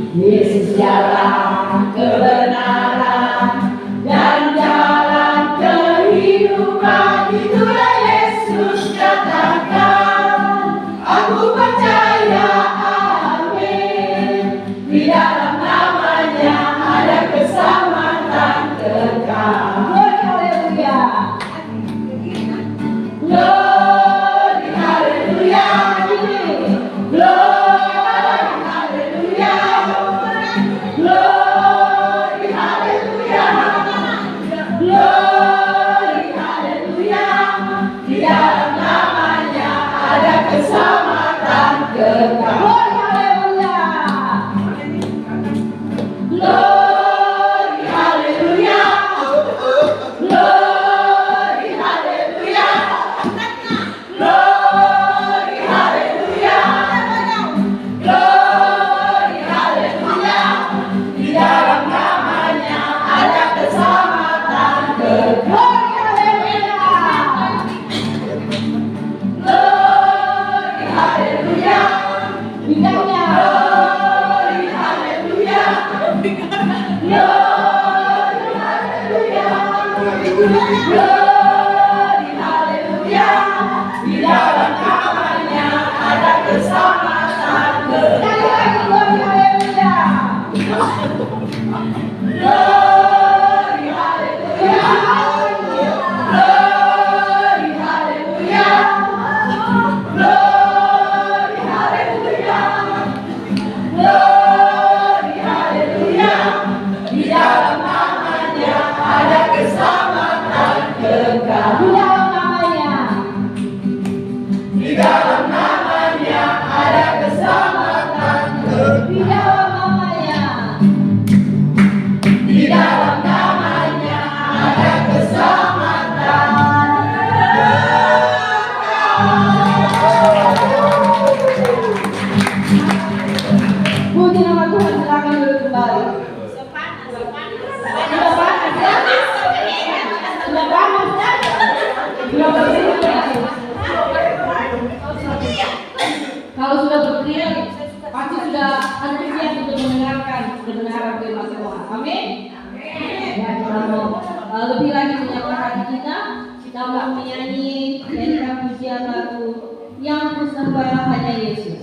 Yesus jalan kebenaran dan jalan kehidupan, itulah Yesus katakan. Aku percaya, amin. Di dalam namanya ada keselamatan kekal. Haleluya. Glory, haleluya. Glory, haleluya. Glory, haleluya. Glory, haleluya. Di dalam namanya ada keselamatan kekal. Glory, haleluya. Glory, haleluya. Glory, haleluya. Glory, haleluya. Di dalam namanya ada keselamatan kekal. Glory, haleluya. Bidangnya. Glory, haleluya. Glory, haleluya. Glory, haleluya. Di dalam namanya ada keselamatan kekal. Glory, haleluya. Glory, haleluya. Glory, haleluya. Glory, haleluya. Glory, haleluya. Di dalam namanya ada keselamatan kekal. Di dalam namanya. Di dalam namanya ada keselamatan kekal. Di dalam namanya. Di dalam namanya ada keselamatan kekal. Puji nama Tuhan, silakan duduk kembali. Sudah panas ya? Sudah panas ya? Sudah bersih. Kalau sudah berdiri, pasti sudah antusias untuk mendengarkan kebenaran firman Tuhan. Amin. Ya, kita mau lebih lagi menyamakan hati kita mau menyanyi dan pujian lagu yang kusembah hanya Yesus.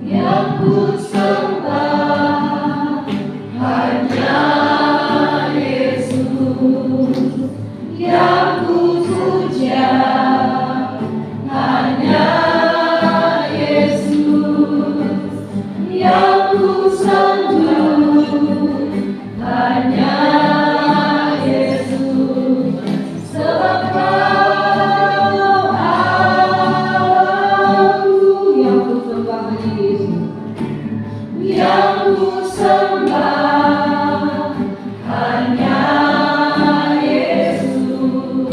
Yang ku sembah hanya Yesus, yang ku puja hanya Yesus, yang ku sanjung hanya Yesus, sebab Kau Allahku. Yang ku sembah hanya Yesus, yang ku sembah hanya Yesus.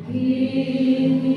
Kini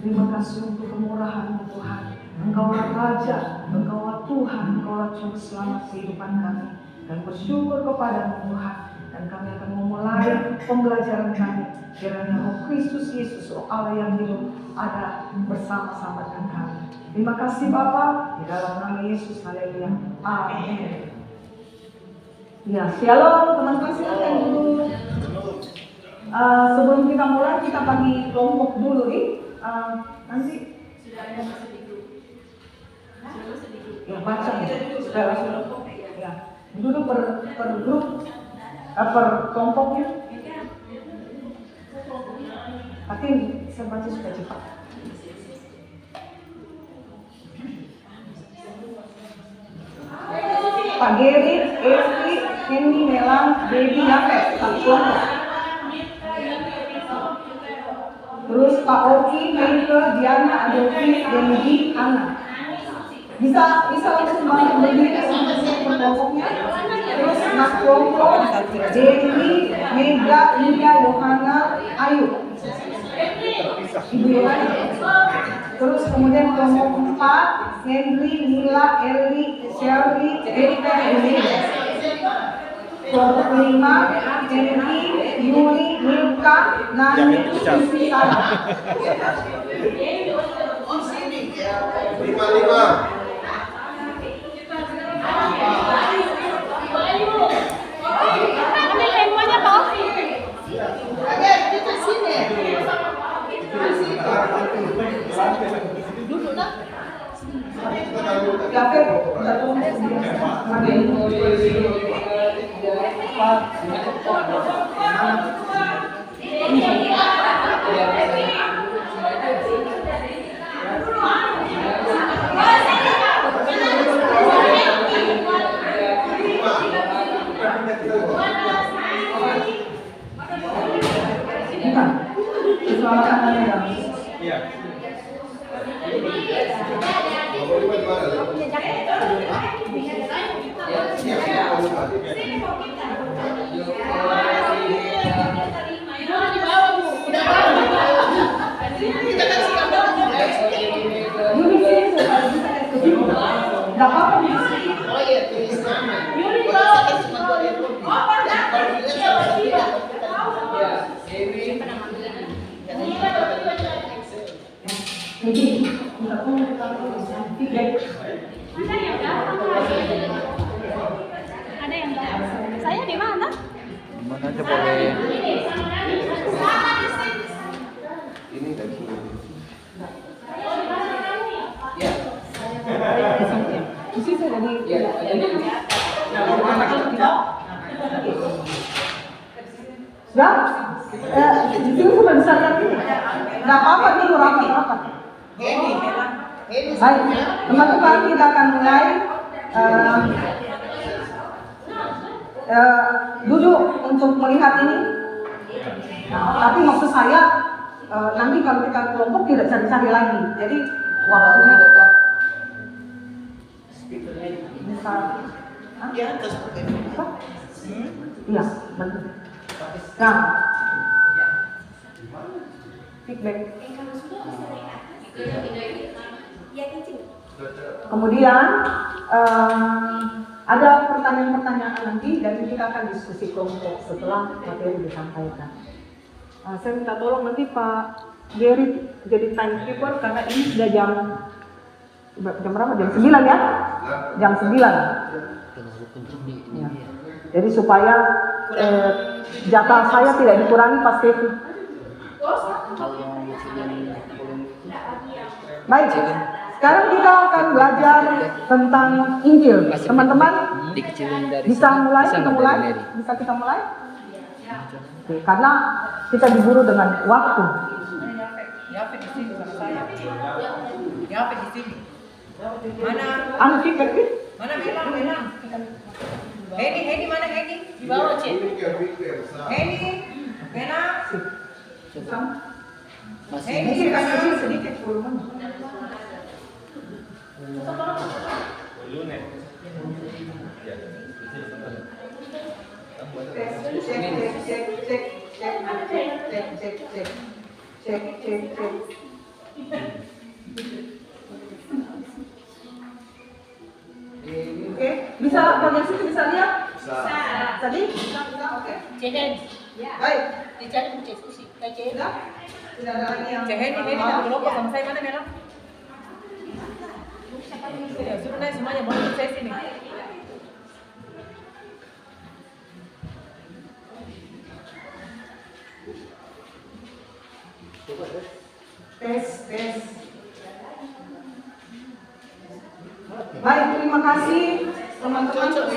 Terima kasih untuk kemurahan Tuhan. Engkaulah Raja, Engkaulah Tuhan, Engkaulah Juru Selamat kehidupan kami. Dan bersyukur kepadamu Tuhan. Dan kami akan memulai pembelajaran kami. Kiranya Roh Kristus Yesus, Roh Allah yang hidup, ada bersama-sama dengan kami. Terima kasih Bapa, di dalam nama Yesus, haleluya. Amin. Ya, shalom teman-teman, silakan dulu. Sebelum kita mulai, kita bagi kelompok dulu nih. Nanti sudah ada masuk di grup. ya baca sudah ya dulu per grup per kelompoknya. Tapi saya baca supaya cepat. Pak Geri, Esti, Hendy, Melang, Baby, Yafet, satu kelompok. Terus Pak Oki, Meike, Diana, Adovi, Dendi, Ana. Bisa langsung bantu berdiri untuk kelompoknya. Terus Mas Kelompok, Dendi, Mega, Lia, Yohana, Ayu. Ibu Yohana. Terus kemudian kelompok 4, Henry, Mila, Eli, Shelby, Erika, Emilia. Kelompok 5, Henry, Yuli, Milka, Nani, Sisi, Sarah. 5. Gak apa-apa. Oh iya, tulis nama. Ada yang tahu? Saya di mana? Mana aja boleh. Ini dari sini. Isi saya dari sudah? Di sini sudah bisa kan? Gak apa-apa dulu rapat. Baik, teman-teman kita akan mulai. Duduk untuk melihat ini. Tapi maksud saya nanti kalau kita kelompok tidak cari-cari lagi. Jadi waktunya dekat. Misal, apa? Iya, betul. Nah, feedback. Kemudian ada pertanyaan-pertanyaan nanti dan kita akan diskusi kelompok setelah materi disampaikan. Saya minta tolong nanti Pak Geri jadi timekeeper karena ini sudah jam berapa? Jam 9 ya? Jam 9. Ya. Jadi supaya jatah saya tidak dikurangi pas Kevi. Baik, sekarang kita akan belajar tentang Injil. Teman-teman bisa mulai? Bisa kita mulai? Oke, karena kita diburu dengan waktu. Yafet di sini sama saya. Yafet di sini. Mana? Anu feedback. Mana bilang? Heni mana Heni? Di bawah Cik. Heni, Bena. Ini kasih kecil sedikit volume. Cek. Oke, bisa bagian situ bisa lihat? Bisa. Tadi? Oke. Jadi, Baik. dicari diskusi. Kayak Sudah? Tidak ada lagi yang Cik Heni tak berlopo sama saya mana Bena? Ya, suruh naik semuanya, mau ikut saya sini. Tes. Baik, terima kasih teman-teman. 1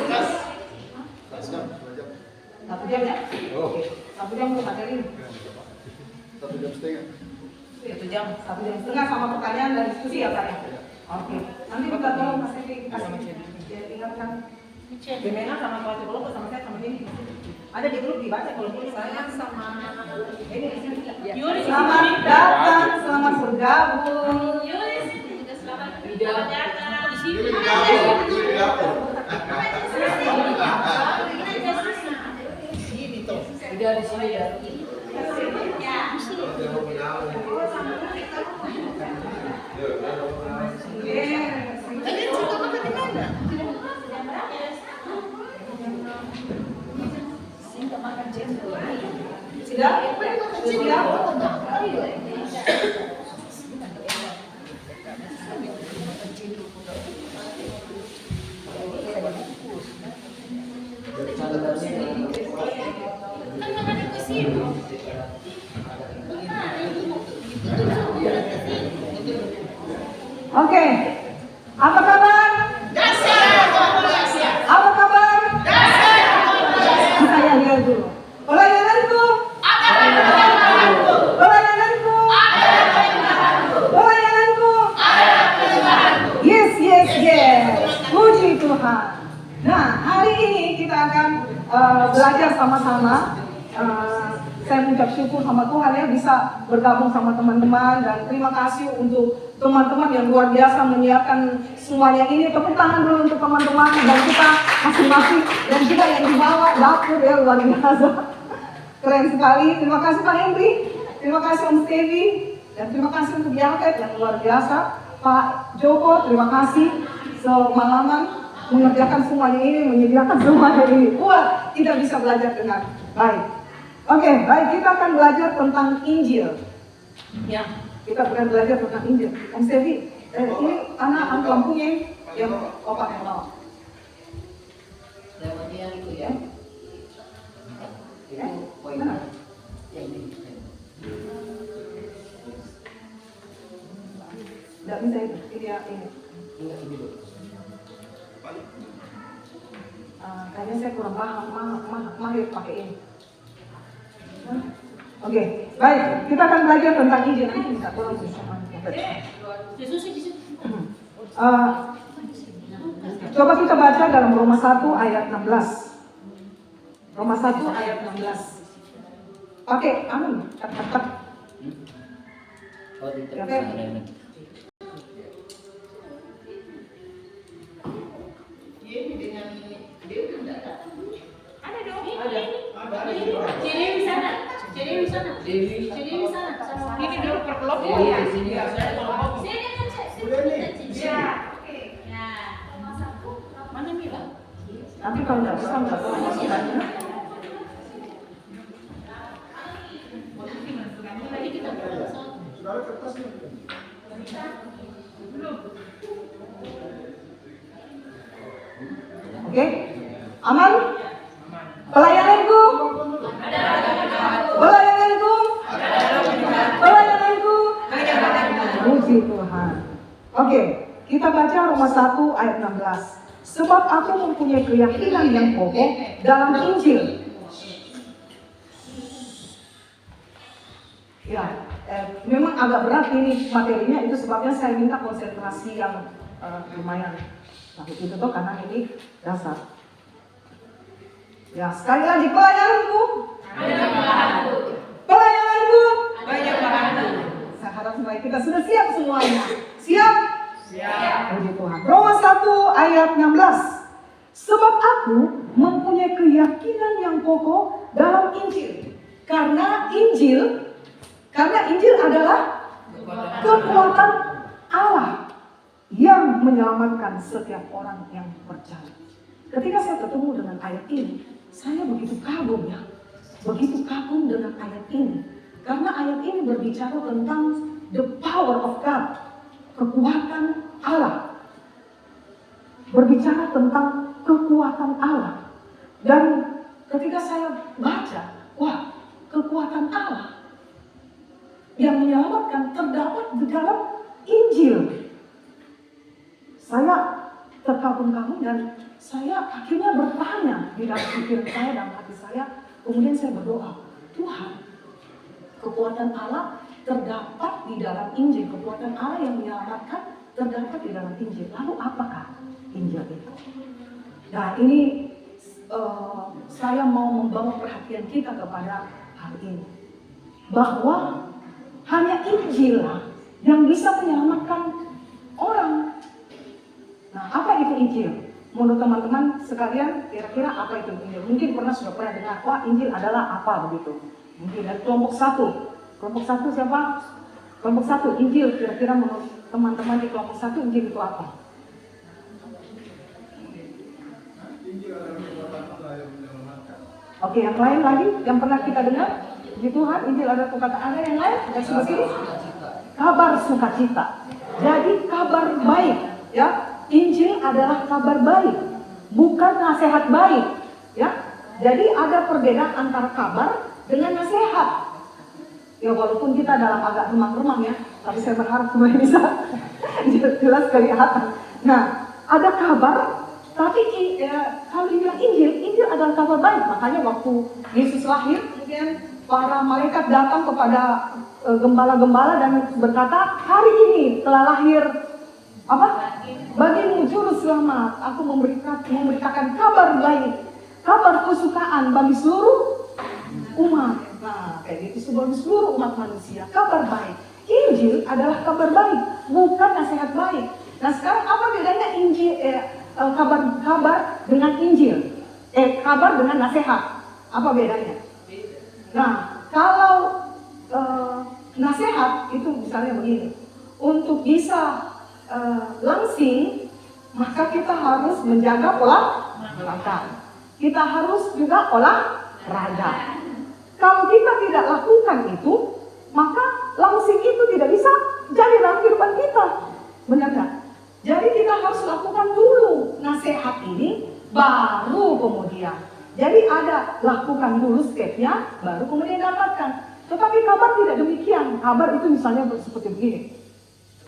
jam ya? Oh, 1 jam untuk materi. 1 jam setengah. 1 jam. 1 jam setengah sama pertanyaan dan diskusi ya Pak ya? Oke. Nanti kita tolong Mas Evi kasih ingatkan. Bena sama kelas berlopo sama saya sama Heni. Ada di grup dibaca kalau boleh. Saya sama Heni di sini. Yuri, Selamat datang, selamat bergabung. selamat datang di sini. Udah di sini ya. Sudah? Sudah? Oke. Apa kabar? Apa kabar? Saya lihat dulu. Pelayananku. Pelayananku. Pelayananku. Yes. Puji Tuhan. Nah, hari ini kita akan belajar sama-sama. Saya mengucap syukur sama Tuhan ya bisa bergabung sama teman-teman dan terima kasih untuk teman-teman yang luar biasa menyiapkan semuanya ini. Tepuk tangan dulu untuk teman-teman dan kita masing-masing dan juga yang dibawa dapur ya luar biasa. Keren sekali. Terima kasih Pak Henry, terima kasih Om Stevi dan terima kasih untuk Yafet yang luar biasa. Pak Joko, terima kasih semalaman mengerjakan semuanya ini, menyediakan semuanya ini. Wah, tidak bisa belajar dengan baik. Oke, baik, kita akan belajar tentang Injil. Ya, kita akan belajar tentang Injil. Om Stevi, ini anak lampunya yang opak yang bawa. Lewatnya itu ya. Ya, mana? Yang ini. Tidak bisa itu, ini ya, ini. Kayaknya saya kurang paham, mahir pakai ini. Oke, baik. Kita akan belajar tentang Injil. Nanti bisa tolong bersama. Coba kita baca dalam Roma 1 ayat 16. Roma 1 ayat 16. Pakai anu, tak. Oh, di Ya, sana ini. Ada dong. Jadi di sana. Jadi di sana. Ini dulu perkelompok ya. Sini ya. Sini kan sini. Ya. Ya. Mana Mila? Nanti kalau nggak bisa nggak boleh masukannya. Tadi kita Oke, aman? Pelayananku? Pelayananku? Pelayananku? Puji Tuhan. Oke, kita baca Roma 1 ayat 16. Sebab aku mempunyai keyakinan yang kokoh dalam Injil. Ya, memang agak berat ini materinya, itu sebabnya saya minta konsentrasi yang lumayan. Nah, itu tuh karena ini dasar. Ya, sekali lagi pelayananku. Pelayananku. Saya harap supaya kita sudah siap semuanya. Siap? Siap. Puji Tuhan. Roma 1 ayat 16. Sebab aku mempunyai keyakinan yang kokoh dalam Injil. Karena Injil adalah kekuatan Allah yang menyelamatkan setiap orang yang percaya. Ketika saya ketemu dengan ayat ini, saya begitu kagum ya. Begitu kagum dengan ayat ini. Karena ayat ini berbicara tentang the power of God. Kekuatan Allah. Berbicara tentang kekuatan Allah. Dan ketika saya baca, wah, kekuatan Allah yang menyelamatkan terdapat di dalam Injil. Saya terkagum-kagum dan saya akhirnya bertanya di dalam pikiran saya dan hati saya. Kemudian saya berdoa, Tuhan, kekuatan Allah terdapat di dalam Injil. Kekuatan Allah yang menyelamatkan terdapat di dalam Injil. Lalu apakah Injil itu? Nah, ini saya mau membawa perhatian kita kepada hal ini. Bahwa hanya Injil yang bisa menyelamatkan orang. Nah, apa itu Injil? Menurut teman-teman sekalian, kira-kira apa itu Injil? Mungkin sudah pernah dengar, wah Injil adalah apa begitu. Mungkin dari kelompok 1. Kelompok 1 siapa? Kelompok 1, Injil. Kira-kira menurut teman-teman di kelompok 1, Injil itu apa? Oke, yang lain lagi yang pernah kita dengar? Puji Tuhan, Injil ada perkataan ada yang lain? Dan sebagainya. Kabar sukacita. Jadi kabar baik, ya. Injil adalah kabar baik, bukan nasihat baik, ya. Jadi ada perbedaan antara kabar dengan nasihat. Ya walaupun kita dalam agak remang-remang ya, tapi saya berharap semuanya bisa jelas kelihatan. Nah, ada kabar, tapi kalau dibilang Injil adalah kabar baik. Makanya waktu Yesus lahir, kemudian para malaikat datang kepada gembala-gembala dan berkata, hari ini telah lahir apa? Bagimu juru selamat. Aku memberitakan kabar baik, kabar kesukaan bagi seluruh umat. Nah, kayak gitu bagi seluruh umat manusia. Kabar baik. Injil adalah kabar baik, bukan nasihat baik. Nah, sekarang apa bedanya Injil kabar dengan Injil? Kabar dengan nasihat. Apa bedanya? Nah, kalau nasihat itu misalnya begini. Untuk bisa langsing, maka kita harus menjaga pola makan. Kita harus juga olahraga. Kalau kita tidak lakukan itu, maka langsing itu tidak bisa jadi dalam kehidupan kita. Benar tak? Jadi kita harus lakukan dulu nasihat ini, baru kemudian. Jadi ada lakukan dulu stepnya, baru kemudian dapatkan. Tetapi kabar tidak demikian. Kabar itu misalnya seperti begini.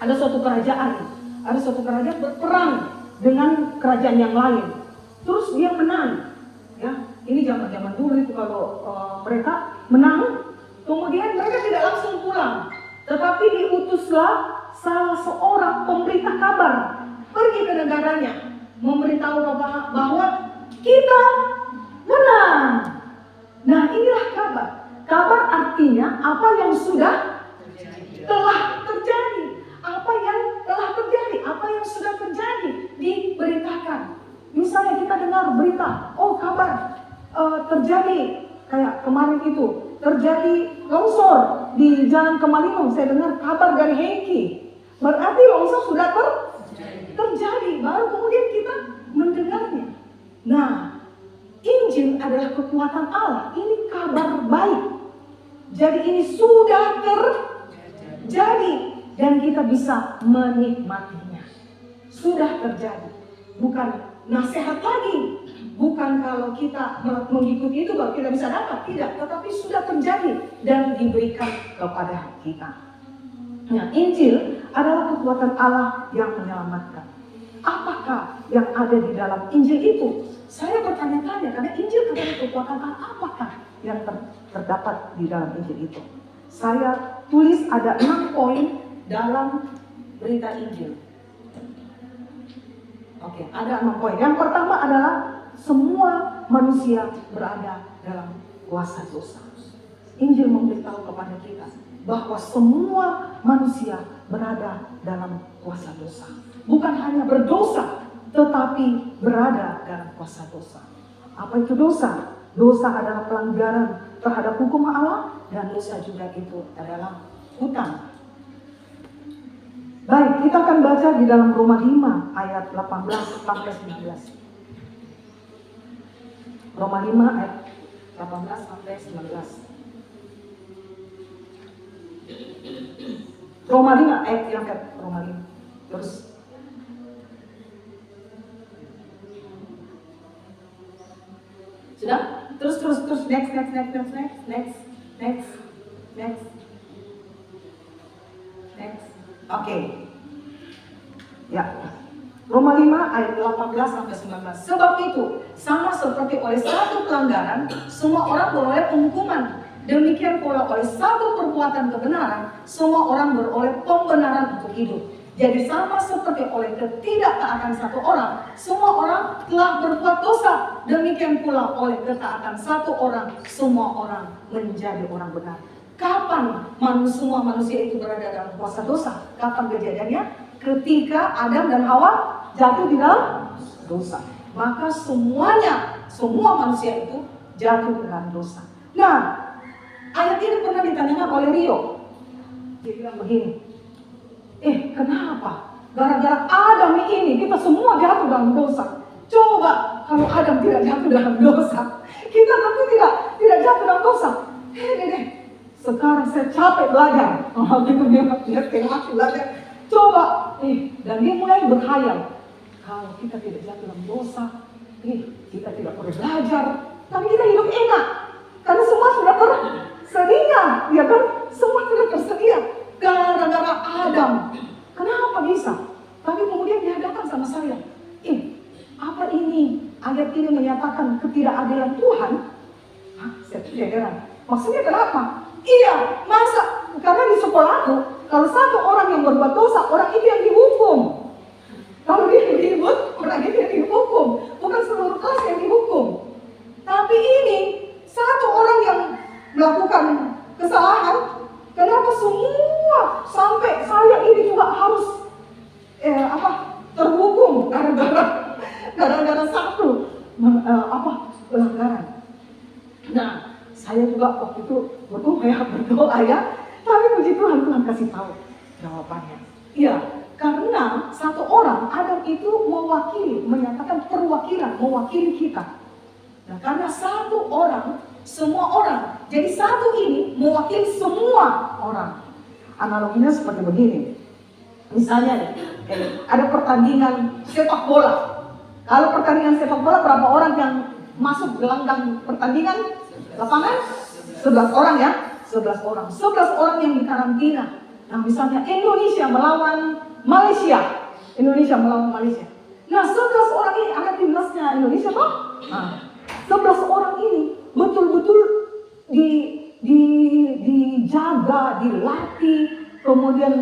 Ada suatu kerajaan berperang dengan kerajaan yang lain. Terus dia menang. Ya, ini zaman-zaman dulu itu kalau mereka menang, kemudian mereka tidak langsung pulang, tetapi diutuslah salah seorang pemberita kabar pergi ke negaranya, memberitahu bahwa kita menang. Nah, inilah kabar. Kabar artinya apa yang sudah telah terjadi. Apa yang telah terjadi, apa yang sudah terjadi diberitakan. Misalnya kita dengar berita, oh kabar terjadi kayak kemarin itu terjadi longsor di Jalan Kemalinong. Saya dengar kabar dari Hengki. Berarti longsor sudah terjadi. Baru kemudian kita mendengarnya. Nah, Injil adalah kekuatan Allah. Ini kabar baik. Jadi ini sudah terjadi dan kita bisa menikmatinya. Sudah terjadi. Bukan nasihat lagi, bukan kalau kita mengikuti itu baru kita bisa dapat, tidak, tetapi sudah terjadi dan diberikan kepada kita. Nah, Injil adalah kekuatan Allah yang menyelamatkan. Apakah yang ada di dalam Injil itu? Saya bertanya-tanya karena Injil adalah kekuatan Allah. Apakah yang terdapat di dalam Injil itu? Saya tulis ada 6 poin dalam berita Injil. Oke, ada 6 poin. Yang pertama adalah semua manusia berada dalam kuasa dosa. Injil memberitahu kepada kita bahwa semua manusia berada dalam kuasa dosa. Bukan hanya berdosa, tetapi berada dalam kuasa dosa. Apa itu dosa? Dosa adalah pelanggaran terhadap hukum Allah, dan dosa juga itu adalah hutang. Baik, kita akan baca di dalam Roma 5 ayat 18 sampai 19. Roma 5 ayat 18 sampai 19. Roma 5 ayat yang ke Roma 5. Terus sudah? Terus next. Oke. Ya. Roma 5 ayat 18 sampai 19. Sebab itu, sama seperti oleh satu pelanggaran, semua orang beroleh penghukuman. Demikian pula oleh satu perbuatan kebenaran, semua orang beroleh pembenaran untuk hidup. Jadi sama seperti oleh ketidaktaatan satu orang, semua orang telah berbuat dosa. Demikian pula oleh ketaatan satu orang, semua orang menjadi orang benar. Kapan semua manusia itu berada dalam kuasa dosa? Kapan kejadiannya? Ketika Adam dan Hawa jatuh di dalam dosa. Maka semua manusia itu jatuh dalam dosa. Nah, ayat ini pernah ditanyakan oleh Rio. Dia bilang begini, kenapa? Gara-gara Adam ini kita semua jatuh dalam dosa. Coba kalau Adam tidak jatuh dalam dosa, kita tentu tidak jatuh dalam dosa. Sekarang saya capek belajar. Gitu dia tengah belajar. Coba, dan dia mulai berkhayal. Kalau kita tidak jatuh dalam dosa, kita tidak perlu belajar. Tapi kita hidup enak. Karena semua sudah tersedia, ya kan? Semua sudah tersedia. Gara-gara Adam. Kenapa bisa? Tapi kemudian dia datang sama saya. Apa ini? Ayat ini menyatakan ketidakadilan Tuhan? Saya tidak heran. Maksudnya kenapa? Iya, masa? Karena di sekolahku, kalau satu orang yang berbuat dosa, orang itu yang dihukum. Kalau dia ribut, orang itu yang dihukum. Bukan seluruh kelas yang dihukum. Tapi ini, satu orang yang melakukan kesalahan, kenapa semua sampai saya ini juga harus terhukum gara-gara satu pelanggaran. Nah, saya juga waktu itu berdoa ya. Tapi puji Tuhan, Tuhan kasih tahu jawabannya. Iya, karena satu orang Adam itu menyatakan perwakilan, mewakili kita. Nah, karena satu orang, semua orang. Jadi satu ini mewakili semua orang. Analoginya seperti begini. Misalnya nih, ada pertandingan sepak bola. Kalau pertandingan sepak bola, berapa orang yang masuk gelanggang pertandingan? Lapangan? 11 orang ya? 11 orang. 11 orang yang dikarantina. Nah, misalnya Indonesia melawan Malaysia. Nah, 11 orang ini ada timnasnya Indonesia toh? Nah, 11 orang ini betul-betul dijaga, dilatih, kemudian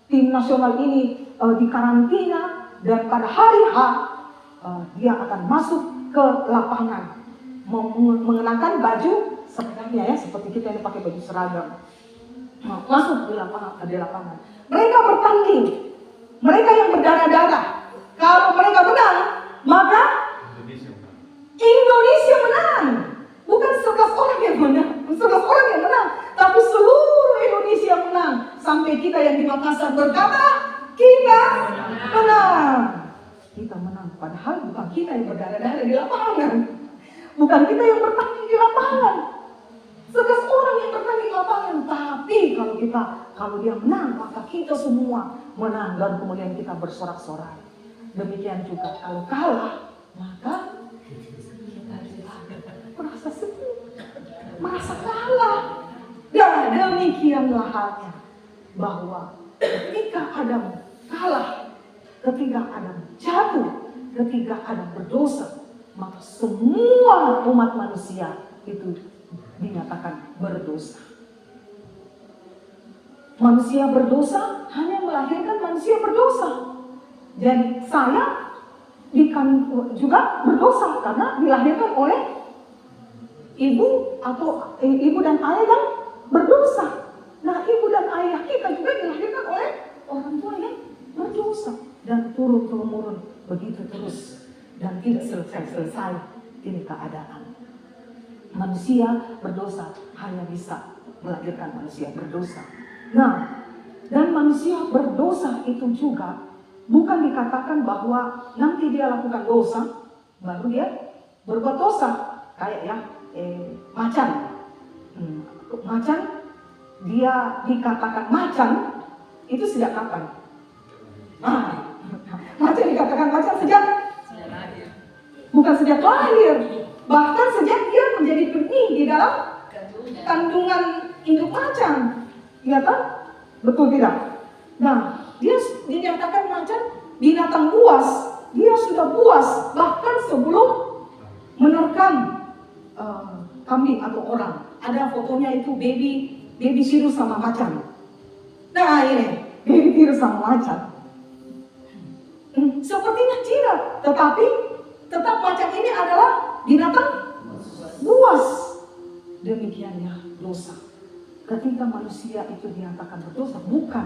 tim nasional ini dikarantina, dan pada hari H dia akan masuk ke lapangan mengenakan baju sebenarnya ya, seperti kita yang pakai baju seragam, masuk di lapangan. Mereka bertanding, mereka yang berdarah-darah. Kalau mereka menang, maka Indonesia menang. Bukan 11 orang yang menang, tapi seluruh Indonesia menang. Sampai kita yang di Makassar berkata, kita menang. Kita menang, padahal bukan kita yang berdarah-darah di lapangan. Bukan kita yang bertanding di lapangan. 11 orang yang bertanding di lapangan. Tapi kalau dia menang, maka kita semua menang. Dan kemudian kita bersorak-sorai. Demikian juga kalau kalah, maka kita merasa sedih, merasa kalah. Dan demikianlah halnya, bahwa ketika Adam kalah, ketika Adam jatuh, ketika Adam berdosa, maka semua umat manusia itu dinyatakan berdosa. Manusia berdosa hanya melahirkan manusia berdosa. Jadi saya juga berdosa karena dilahirkan oleh ibu atau ibu dan ayah yang berdosa. Nah, ibu dan ayah kita juga dilahirkan oleh orang tua yang berdosa dan turun-temurun begitu terus dan tidak selesai ini keadaan. Manusia berdosa hanya bisa melahirkan manusia berdosa. Nah, dan manusia berdosa itu juga bukan dikatakan bahwa nanti dia lakukan dosa baru dia berbuat dosa kayak ya macan. Macan dia dikatakan macan itu sejak kapan? Macan dikatakan macan sejak bukan sejak lahir, bahkan sejak dia menjadi benih di dalam kandungan induk macan, ya kan? Betul tidak? Nah, dia dinyatakan macan binatang buas, dia sudah buas bahkan sebelum menerkam kambing atau orang. Ada fotonya itu baby virus sama macan. Nah ini baby virus sama macan. Sepertinya tidak, tetapi tetap macan ini adalah binatang buas. Demikiannya dosa. Ketika manusia itu dinyatakan berdosa, bukan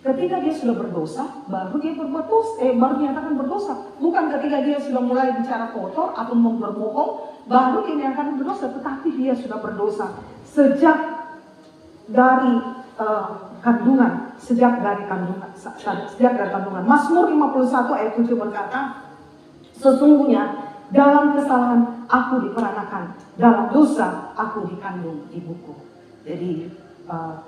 ketika dia sudah berdosa baru dia berbuat dosa, baru dinyatakan berdosa. Bukan ketika dia sudah mulai bicara kotor atau berbohong baru dia dinyatakan berdosa, tetapi dia sudah berdosa sejak dari kandungan, sejak dari kandungan. Mazmur 51 ayat 7 berkata, sesungguhnya dalam kesalahan aku diperanakan, dalam dosa aku dikandung ibuku. Jadi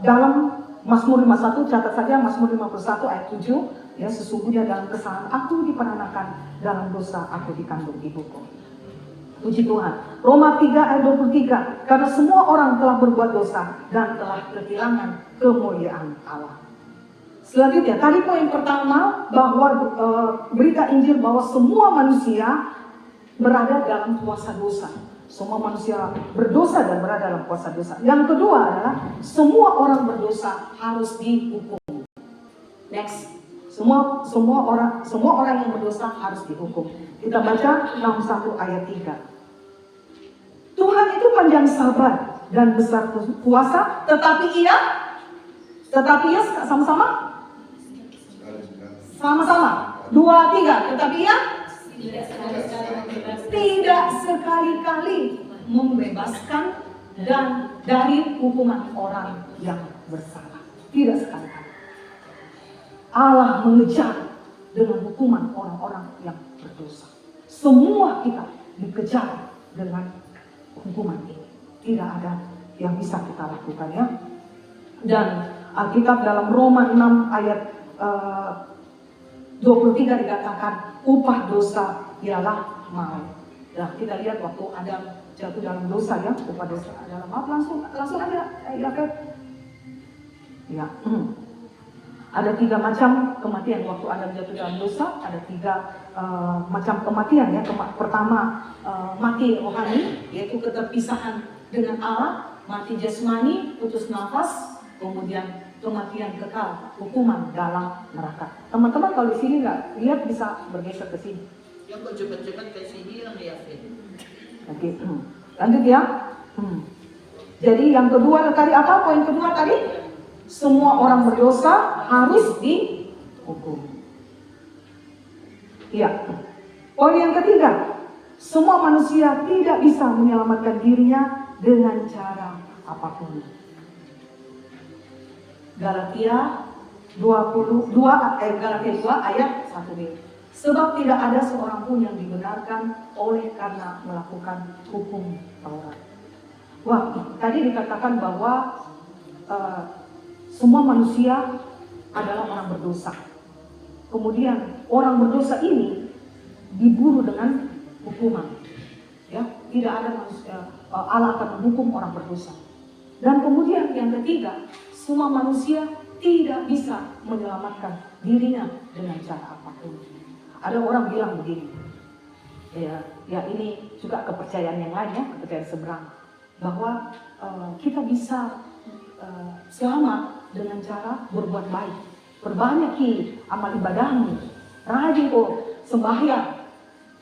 dalam Mazmur 51, catat saja Mazmur 51 ayat 7, ya, sesungguhnya dalam kesalahan aku diperanakan, dalam dosa aku dikandung ibuku. Puji Tuhan. Roma 3 ayat 23, karena semua orang telah berbuat dosa dan telah kehilangan kemuliaan Allah. Selanjutnya, tadi poin pertama bahwa berita Injil bahwa semua manusia berada dalam kuasa dosa. Semua manusia berdosa dan berada dalam kuasa dosa. Yang kedua adalah semua orang berdosa harus dihukum. Next, semua orang yang berdosa harus dihukum. Kita baca dalam 1 ayat 3. Tuhan itu panjang sabar dan besar kuasa, tetapi ia sama-sama 2, 3, tetapi ia tidak sekali-kali membebaskan dan dari hukuman orang yang bersalah. Tidak sekali-kali. Allah mengejar dengan hukuman orang-orang yang berdosa. Semua kita dikejar dengan hukuman ini. Tidak ada yang bisa kita lakukan, ya. Dan Alkitab dalam Roma 6 ayat 23 dikatakan upah dosa ialah maut. Nah, kita lihat waktu Adam jatuh dalam dosa, ya, upah dosa adalah maut. Langsung ada ya. Ada 3 macam kematian waktu Adam jatuh dalam dosa. Ada 3 macam kematian, ya. Pertama mati rohani, yaitu keterpisahan dengan Allah. Mati jasmani, putus nafas. Kemudian kematian kekal, hukuman dalam neraka. Teman-teman kalau di sini nggak lihat bisa bergeser ke sini. Yang kok cepat-cepat ke sini yang liatin. Oke, lanjut ya. Jadi yang kedua tadi apa? Poin kedua tadi, semua orang berdosa harus dihukum. Iya. Poin yang ketiga, semua manusia tidak bisa menyelamatkan dirinya dengan cara apapun. Galatia 2 ayat 1b. Sebab tidak ada seorang pun yang dibenarkan oleh karena melakukan hukum Taurat. Wah, tadi dikatakan bahwa semua manusia adalah orang berdosa. Kemudian orang berdosa ini diburu dengan hukuman. Ya, tidak ada manusia, Allah akan menghukum orang berdosa. Dan kemudian yang ketiga, semua manusia tidak bisa menyelamatkan dirinya dengan cara apapun. Ada orang bilang begini, ya ini juga kepercayaan yang lain, ya, kepercayaan seberang, bahwa kita bisa selamat dengan cara berbuat baik, perbanyaki amal ibadahmu, rajin sembahyang,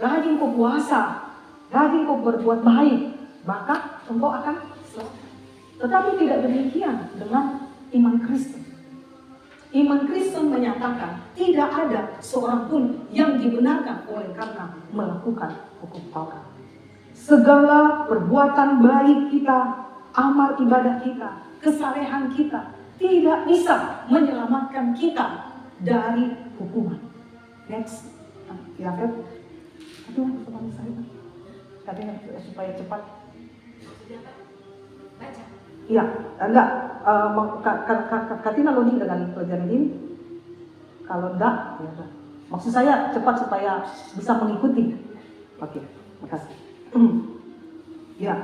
rajin kau puasa, rajin kau berbuat baik, maka engkau akan selamat. Tetapi tidak demikian dengan iman Kristen. Iman Kristen menyatakan tidak ada seorang pun yang dibenarkan oleh karena melakukan hukum Taurat. Segala perbuatan baik kita, amal ibadah kita, kesalehan kita tidak bisa menyelamatkan kita dari hukuman. Next, ya Feb. Aduh, sopan saya. Katanya supaya cepat. Iya, enggak. Katina loading dengan pelajaran ini. Kalau enggak, ya enggak. Maksud saya cepat supaya bisa mengikuti. Oke, makasih. Ya,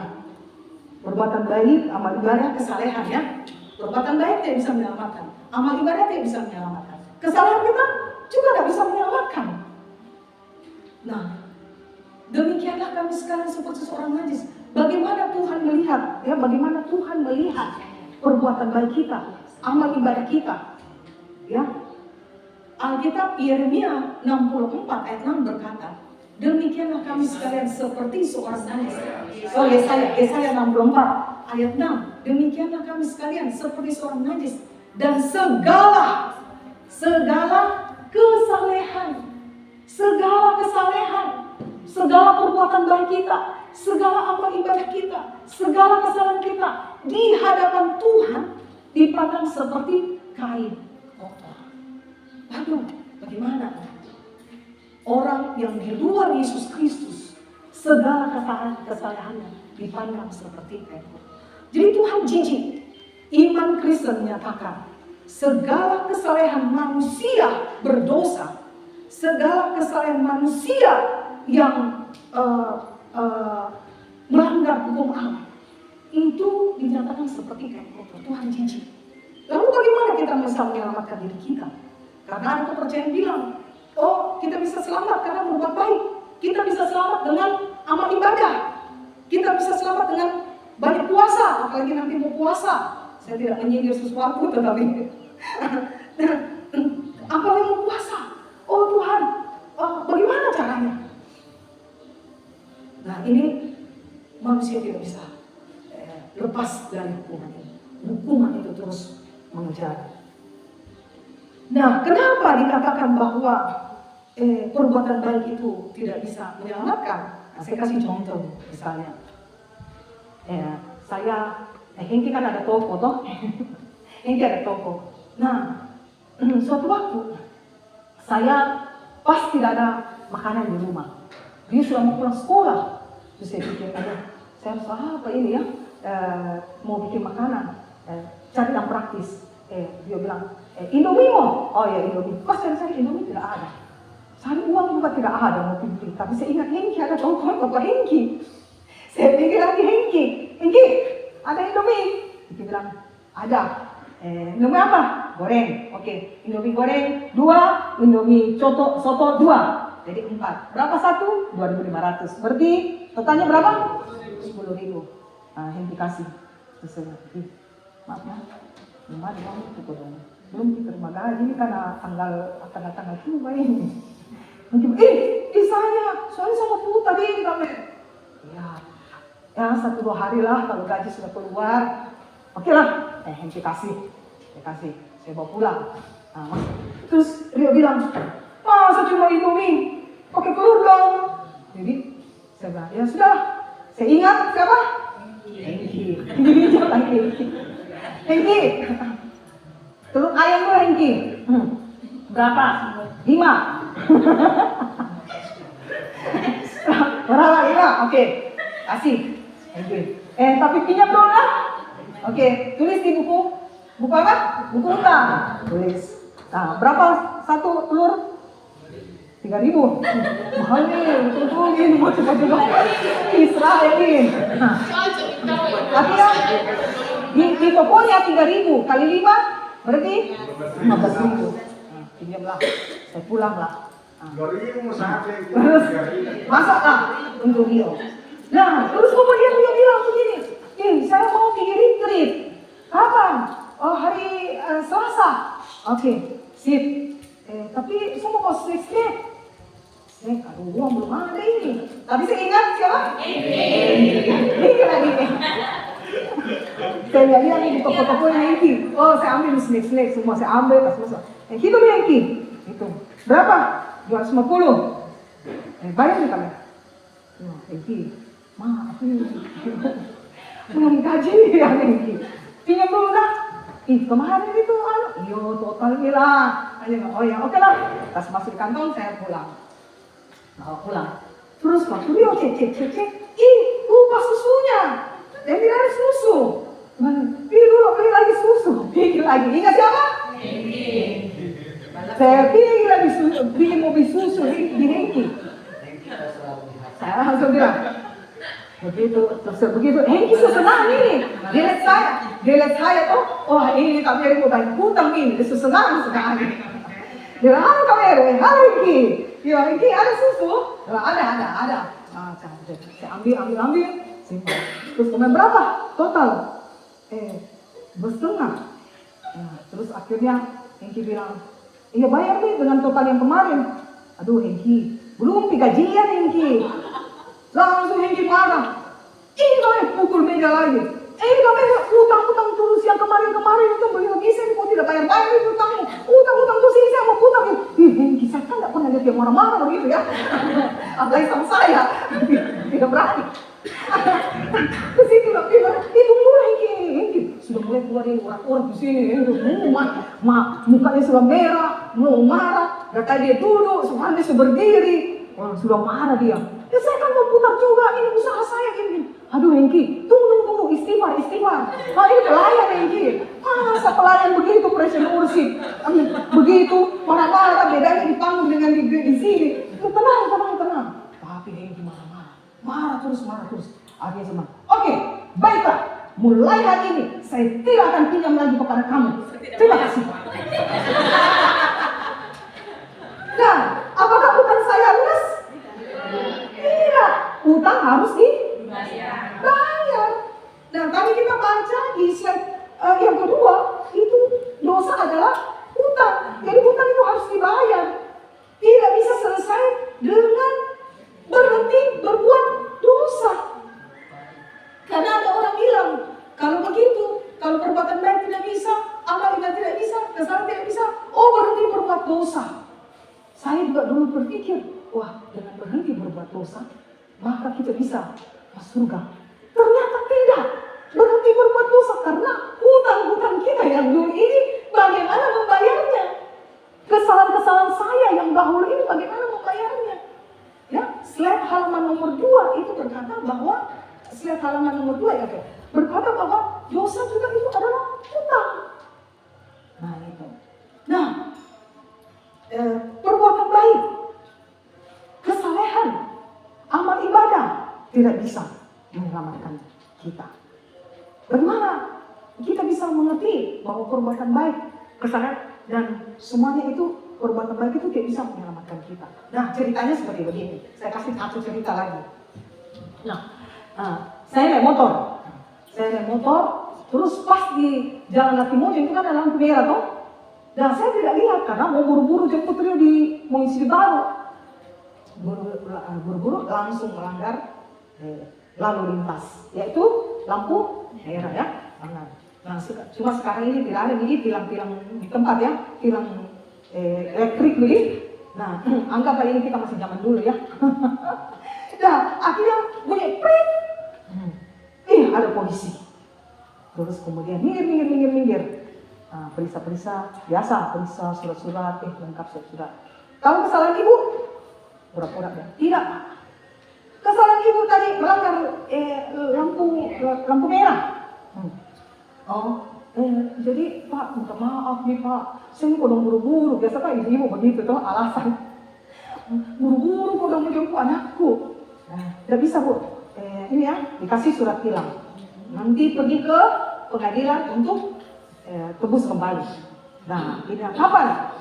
perbuatan baik, amal ibadah, kesalehan ya. Perbuatan baik tidak bisa menyelamatkan. Amal ibadah tidak bisa menyelamatkan. Kesalehan kita juga tidak bisa menyelamatkan. Nah, demikianlah kami sekarang seperti seorang najis. Bagaimana Tuhan melihat, ya? Bagaimana Tuhan melihat perbuatan baik kita, amal ibadah kita, ya? Alkitab Yeremia 64 ayat 6 berkata, demikianlah kami sekalian seperti seorang najis. Oh, Yesaya 64 ayat 6. Demikianlah kami sekalian seperti seorang najis dan segala kesalehan, segala perbuatan baik kita, segala amal ibadah kita, segala kesalahan kita di hadapan Tuhan dipandang seperti kain kotor. Aduh, bagaimana? Orang yang di luar Yesus Kristus, segala kesalahannya dipandang seperti kain kotor. Jadi Tuhan jijik. Iman Kristen menyatakan segala kesalahan manusia berdosa, segala kesalahan manusia yang melanggar hukum Allah itu dinyatakan seperti kain kotor. Tuhan jijik. Lalu bagaimana kita bisa menyelamatkan diri kita? Karena ada kepercayaan bilang, oh kita bisa selamat karena berbuat baik, kita bisa selamat dengan amal ibadah, kita bisa selamat dengan banyak puasa, apalagi nanti mau puasa. Saya tidak menyindir sesuatu, tetapi apalagi mau puasa. Oh Tuhan, bagaimana caranya? Nah ini manusia tidak bisa lepas dari hukuman ini. Hukuman itu terus mengejar. Nah kenapa dikatakan bahwa perbuatan baik itu tidak bisa menyelamatkan? Nah, saya kasih contoh misalnya. Hengki kan ada toko toh. Hengki ada toko. Nah suatu waktu saya pas tidak ada makanan di rumah. Dia sudah mau pulang sekolah. Terus saya pikir, saya harus apa ini ya? Mau bikin makanan, cari yang praktis. Dia bilang, Indomie mau? Oh ya Indomie. Pas saya Indomie tidak ada. Cari uang juga tidak ada mau beli. Tapi saya ingat Hengki ada toko Bapak Hengki. Saya pikir lagi Hengki, ada Indomie? Dia bilang, ada. Indomie apa? Goreng. Oke, Indomie goreng 2, Indomie soto 2. Jadi 4. Berapa satu? 2.500. Berarti totalnya berapa? 10.000. Nah, Hengki kasih. Terus maaf ya, belum ada kamu itu dong. Belum diterima gaji ini karena tanggal cuma ini. Mungkin, saya soalnya sama Pu tadi ini kami. Ya 1-2 hari lah kalau gaji sudah keluar. Oke lah, Hengki kasih. Saya bawa pulang. Nah, terus Rio bilang, masa cuma Indomie? Pakai telur dong. Jadi saya bilang, ya sudah. Saya ingat siapa? Hengki. Hengki. Telur ayam dulu Hengki. Berapa? 5. Berapa 5? Oke. Kasih. Hengki. Tapi pinjam dong lah. Oke, tulis di buku. Buku apa? Buku utang. Tulis. Nah, berapa satu telur? 3.000. Mahal nih, betul-betul mau coba-coba Israel ini. Tapi ya, di tokonya 3.000 kali 5 berarti 15.000. Nah, pinjamlah, saya pulang lah. Terus masaklah untuk Rio. Nah, terus kemudian Rio bilang begini, saya mau pergi retreat. Kapan? Oh, hari Selasa. Oke, sip. Tapi saya mau stay. Aduh, uang belum ada ini. Tapi saya ingat siapa? Hengki lagi. Saya lihat nih di toko-toko yang Hengki. Oh, saya ambil snack semua, saya ambil tas semua. Hengki itu Hengki. Itu berapa? 250. Bayar nih kamera. Hengki, maaf nih. Belum gaji ya Hengki. Pinjam dulu dah. Kemarin itu total hilang. Oh ya, oke lah. Tas masuk di kantong, saya pulang. Pulang. Terus waktu dia cek. Lupa susunya. Dia tidak ada susu. Pilih dulu, pilih lagi susu. Pilih lagi. Ingat siapa? Saya pilih lagi susu. Pilih mobil susu di Hengki. Saya langsung bilang, begitu. Hengki senang ini. Dia lihat saya tuh. Oh ini kami mau bayar hutang ini. Dia senang sekali. Dia bilang, halo kami, halo Hengki. Ya Hengki ada susu? Ada. Saya ambil. Simpan. Terus kemudian berapa total? 2,5. Terus akhirnya Hengki bilang, iya bayar nih dengan total yang kemarin. Aduh Hengki, belum gajian Hengki. Langsung Hengki marah. Ini kami pukul meja lagi. Ini kami utang terus yang kemarin itu belum bisa nih, kok tidak bayar nih utangmu. Utang terus ini saya mau utang. Hengki, saya kan tidak pernah lihat dia marah-marah begitu ya. Apalagi sama saya, tidak berani. Terus itu mulai Hengki sudah mulai keluar dari orang-orang di sini. Mukanya sudah merah, mau marah. Dan tadi dia duduk, sekarang dia sudah berdiri. Sudah marah dia. Ya saya kan mau putar juga, ini usaha saya ini. Aduh Hengki, tunggu, istighfar. Ini pelayan Hengki. Masa pelayan begitu presiden ursi. Begitu marah-marah, bedanya di panggung dengan di sini. Tenang. Tapi Hengki marah terus. Akhirnya cuma, oke, baiklah. Mulai hari ini saya tidak akan pinjam lagi kepada kamu. Terima kasih. Nah, apakah utang saya lunas? Tidak. Utang harus dibayar. Dan tadi kita baca di slide yang kedua, itu dosa adalah utang. Jadi utang itu harus dibayar. Tidak bisa selesai dengan berhenti berbuat dosa. Karena ada orang bilang, kalau begitu, kalau perbuatan baik tidak bisa, amal ibadah tidak bisa, kesalahan tidak bisa, berhenti berbuat dosa. Saya juga dulu berpikir, dengan berhenti berbuat dosa, maka kita bisa masuk surga. Ternyata tidak. Berhenti berbuat dosa karena hutang-hutang kita yang dulu ini bagaimana membayarnya. Kesalahan-kesalahan saya yang dahulu ini bagaimana membayarnya. Ya, slide halaman nomor 2 itu berkata bahwa berkata bahwa dosa juga itu adalah hutang. Perbuatan baik, kesalehan, amal ibadah tidak bisa menyelamatkan kita. Bagaimana kita bisa mengerti bahwa perbuatan baik, kesalehan dan semuanya itu perbuatan baik itu tidak bisa menyelamatkan kita. Nah, ceritanya seperti begini. Saya kasih satu cerita lagi. Saya naik motor, terus pas di Jalan Latimojo itu kan ada lampu merah toh. Dan saya tidak lihat karena mau buru-buru jemput Rio mau isi baru. Buru-buru langsung melanggar lalu lintas, yaitu lampu merah ya. Nah, cuma sekarang ini tidak ada nih tilang-tilang di tempat ya, tilang elektrik nih. Nah, anggaplah ini kita masih zaman dulu ya. Nah, akhirnya bunyi prit. Ada polisi. Terus kemudian minggir. Periksa biasa, periksa surat-surat, lengkap surat. Tahu kesalahan ibu? Pura-pura ya. Tidak. Kesalahan ibu tadi melanggar lampu merah. Jadi Pak, minta maaf nih Pak. Saya kodong buru-buru. Biasa kan ibu begitu tuh alasan. Buru-buru kodong menjemput anakku. Tidak bisa Bu. Ini ya, dikasih surat tilang. Nanti pergi ke pengadilan untuk tebus kembali. Nah, ini kapan?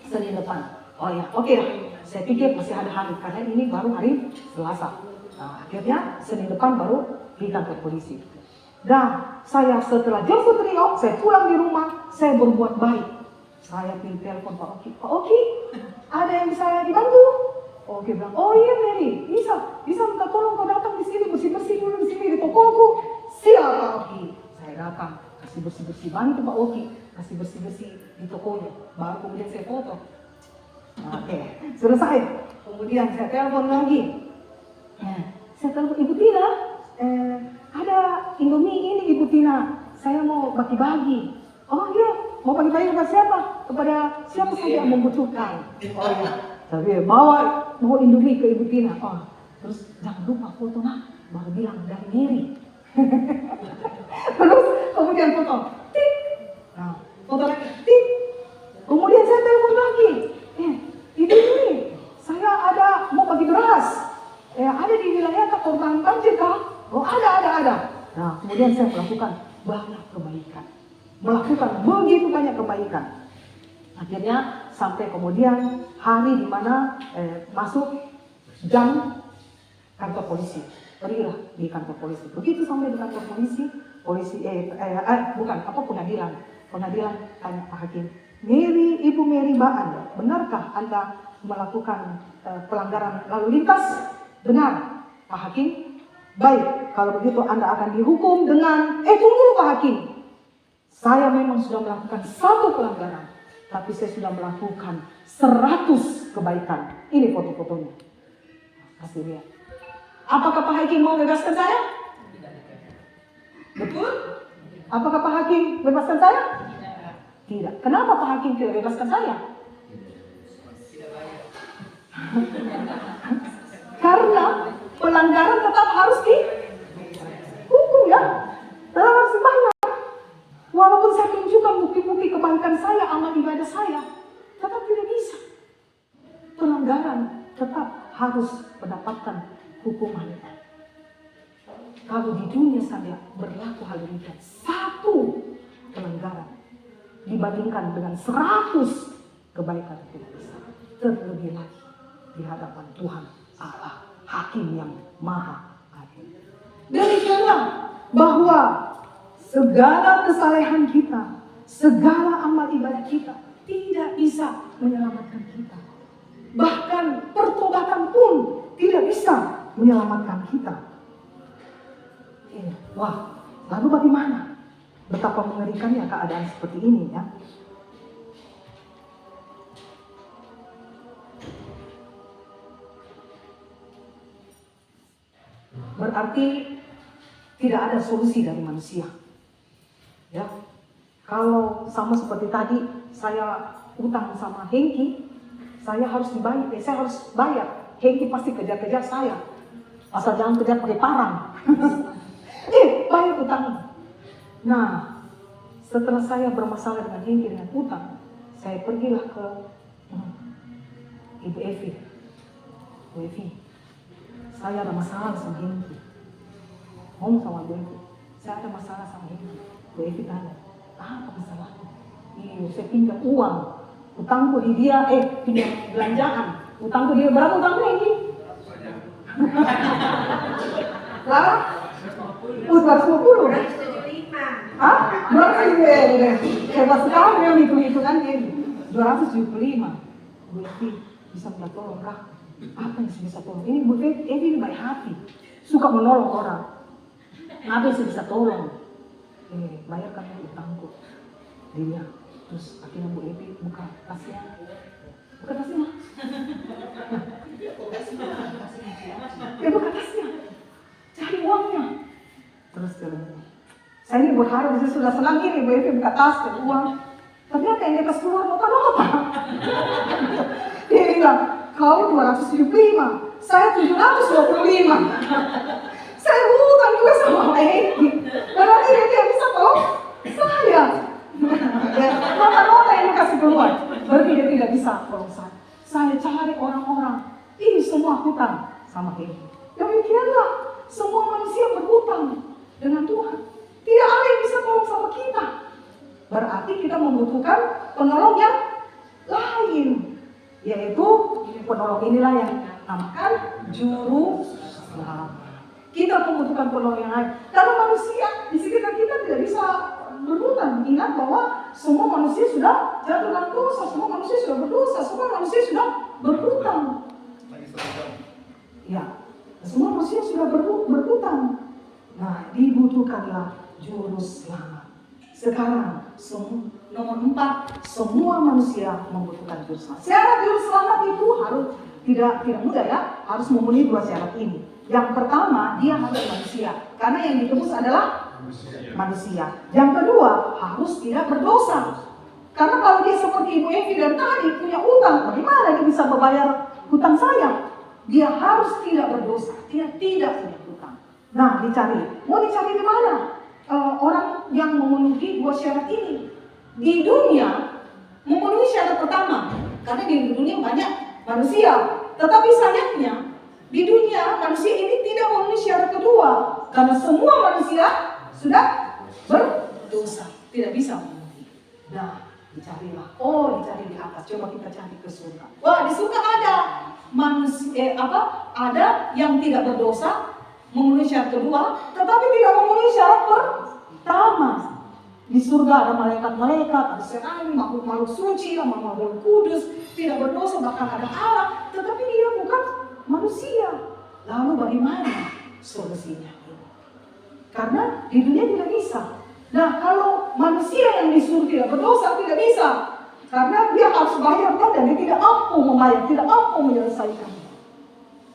Senin depan. Oh ya, oke lah. Saya pikir masih ada hari karena ini baru hari Selasa. Nah, akhirnya Senin depan baru di kantor polisi. Nah, saya setelah jemput Rio, saya pulang di rumah, saya berbuat baik. Saya pilih telepon Pak Oki. Pak Oki, ada yang bisa dibantu? Oki bilang, oh iya Mary, bisa minta tolong kau datang di sini bersih-bersih dulu di sini di tokoku. Siap Pak Oki. Saya datang, kasih bersih-bersih, bantu Pak Oki, kasih bersih-bersih di tokonya. Baru kemudian saya foto. Oke, selesai. Kemudian saya telepon lagi. Saya telepon Ibu Tina, ada Indomie ini Ibu Tina, saya mau bagi-bagi. Oh iya, mau bagi-bagi kepada siapa? Kepada siapa saja yang membutuhkan. Oh iya, tapi bawa Indomie ke Ibu Tina. Oh, terus jangan lupa foto nak, baru bilang dari Mary. Terus kemudian foto, tik. Nah, foto lagi, tik. Kemudian saya telepon lagi. Ibu ini, saya ada mau bagi beras. Ada di wilayah korban banjir kah? Oh ada. Nah kemudian saya melakukan banyak kebaikan, melakukan begitu banyak kebaikan. Akhirnya sampai kemudian hari di mana masuk jam kantor polisi, pergilah di kantor polisi. Begitu sampai di kantor polisi, pengadilan tanya Pak Hakim, Ibu Mary Baan, benarkah Anda melakukan pelanggaran lalu lintas? Benar, Pak Hakim. Baik, kalau begitu Anda akan dihukum dengan tunggu Pak Hakim. Saya memang sudah melakukan satu pelanggaran, tapi saya sudah melakukan 100 kebaikan. Ini foto-fotonya. Kasih lihat. Apakah Pak Hakim mau bebaskan saya? Betul? Apakah Pak Hakim bebaskan saya? Tidak. Kenapa Pak Hakim tidak bebaskan saya? Karena pelanggaran tetap harus dihukum ya. Tetap harus dibayar. Walaupun saya tunjukkan bukti-bukti kebaikan saya, amal ibadah saya, tetap tidak bisa. Pelanggaran tetap harus mendapatkan hukuman. Kalau di dunia saja berlaku hal demikian, satu pelanggaran dibandingkan dengan 100 kebaikan tidak bisa. Terlebih lagi di hadapan Tuhan Allah, Hakim yang Maha Adil. Demikianlah bahwa segala kesalehan kita, segala amal ibadah kita tidak bisa menyelamatkan kita. Bahkan pertobatan pun tidak bisa menyelamatkan kita. Wah, lalu bagaimana? Betapa mengerikannya keadaan seperti ini ya. Berarti tidak ada solusi dari manusia. Ya. Kalau sama seperti tadi saya utang sama Hengki, saya harus dibayar, saya harus bayar. Hengki pasti kejar-kejar saya. Asal jangan kejar pakai parang. Bayar utangnya. Nah, setelah saya bermasalah dengan Hengki dengan utang, saya pergilah ke Ibu Evi. Bu Evi, saya ada masalah sama Hengki. Ngomong sama Bu Evi, saya ada masalah sama Hengki. Bu Evi tanya, apa masalahnya? Saya pinjam uang, utangku di dia, pinjam belanjaan. Utangku dia, berapa utangku Hengki? Lara? 250 kan? 275. Hah? 275. Hebat sekali yang hitung-hitungan ini. 275. Bu Evi, bisa minta tolong kah? Apa yang saya bisa tolong? Ini Bu Evi ini baik hati, suka menolong orang. Apa yang saya bisa tolong? Bayarkan utangku. Dia, terus akhirnya Bu Evi buka tasnya. Buka tasnya. Buka tasnya. Cari uangnya. Terus dia bilang, saya ini berharap saya sudah senang ini Bu Evi buka tas dan uang. Ternyata yang di atas keluar nota-nota. Dia bilang, kau 275, saya 725. Saya hutang juga sama Hengki. Berarti dia bisa tolong saya. Nota-nota yang kasih keluar. Berarti dia tidak bisa tolong saya. Saya cari orang-orang. Ini semua hutang sama Hengki. Demikianlah semua manusia berhutang dengan Tuhan. Tidak ada yang bisa tolong sama kita. Berarti kita membutuhkan penolong yang lain. Yaitu penolong inilah yang dinamakan juru selamat. Kita membutuhkan penolong yang lain. Karena manusia di sekitar kita tidak bisa berhutang. Ingat bahwa semua manusia sudah jatuh dalam dosa, semua manusia sudah berdosa, semua manusia sudah berhutang. Lagi 1 jam. Ya, semua manusia sudah berhutang. Nah, dibutuhkanlah juru selamat. Sekarang nomor 4, semua manusia membutuhkan juru selamat. Syarat juru selamat itu harus tidak mudah ya, harus memenuhi 2 syarat ini. Yang pertama, dia harus manusia, karena yang ditebus adalah manusia. Yang kedua, harus tidak berdosa. Karena kalau dia seperti Ibu Evi dan tadi punya utang, bagaimana dia bisa membayar hutang saya? Dia harus tidak berdosa, dia tidak punya hutang. Nah, mau dicari di mana? Orang yang memenuhi 2 syarat ini. Di dunia memenuhi syarat pertama, karena di dunia banyak manusia. Tetapi sayangnya di dunia manusia ini tidak memenuhi syarat kedua, karena semua manusia sudah berdosa, tidak bisa memenuhi. Nah, dicarilah. Dicari di atas. Coba kita cari ke surga. Wah, di surga ada manusia ada yang tidak berdosa, memenuhi syarat kedua, tetapi tidak memenuhi syarat pertama. Di surga ada malaikat-malaikat, ada serani, makhluk-makhluk suci, makhluk kudus, tidak berdosa, bahkan ada Allah, tetapi dia bukan manusia. Lalu bagaimana solusinya? Karena di dunia tidak bisa. Nah, kalau manusia yang di surga tidak berdosa, tidak bisa. Karena dia harus bayarkan dan dia tidak mampu membayar, tidak mampu menyelesaikan.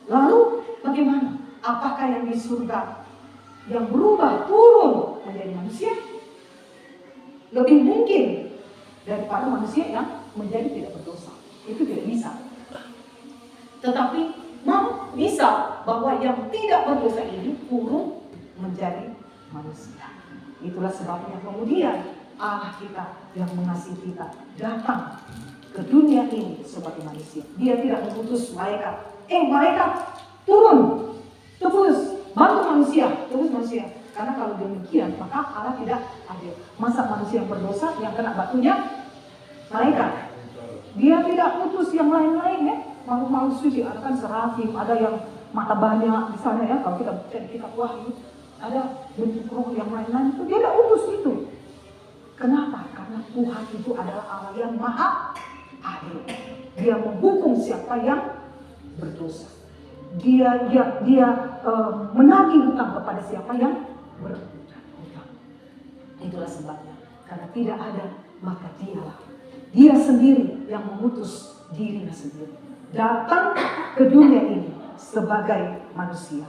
Lalu bagaimana? Apakah yang di surga yang berubah turun menjadi manusia lebih mungkin daripada manusia yang menjadi tidak berdosa? Itu tidak bisa. Tetapi bisa bahwa yang tidak berdosa ini turun menjadi manusia. Itulah sebabnya kemudian Allah kita yang mengasihi kita datang ke dunia ini sebagai manusia. Dia tidak mengutus malaikat. Malaikat turun, tebus, bantu manusia, tebus manusia. Karena kalau demikian maka Allah tidak adil. Masa manusia yang berdosa yang kena batunya malaikat? Dia tidak utus yang lain-lain ya. Makhluk-makhluk suci, ada kan serafim, ada yang mata banyak misalnya ya. Kalau kita wahyu, ada bentuk roh yang lain-lain itu dia tidak utus itu. Kenapa? Karena Tuhan itu adalah Allah yang maha adil. Dia menghukum siapa yang berdosa. Dia menagih hutang kepada siapa yang berhutang. Itulah sebabnya. Karena tidak ada, maka dia sendiri yang mengutus dirinya sendiri datang ke dunia ini sebagai manusia.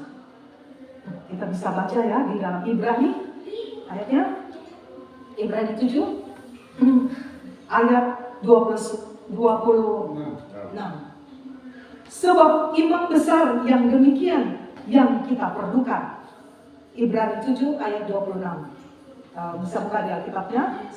Kita bisa baca ya di dalam Ibrani ayatnya, Ibrani 7 ayat 26. Sebab imam besar yang demikian yang kita perlukan. Ibrani 7 ayat 26. Bisa buka di Alkitabnya.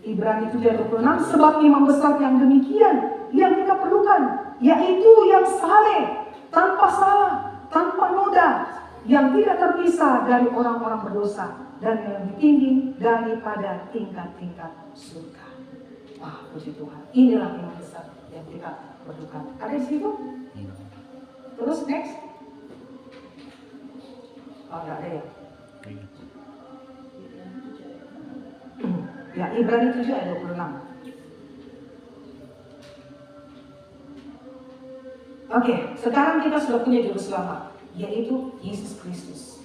Ibrani 7 ayat 26. Sebab imam besar yang demikian yang kita perlukan, yaitu yang saleh, tanpa salah, tanpa noda, yang tidak terpisah dari orang-orang berdosa, dan yang lebih tinggi daripada tingkat-tingkat surga. Wah, puji Tuhan. Inilah imam besar yang kita perlukan. Ada di situ? Terus next. Enggak ada ya? Ya, Ibrani 7 ayat 26. Oke, sekarang kita sudah punya juru selamat, yaitu Yesus Kristus.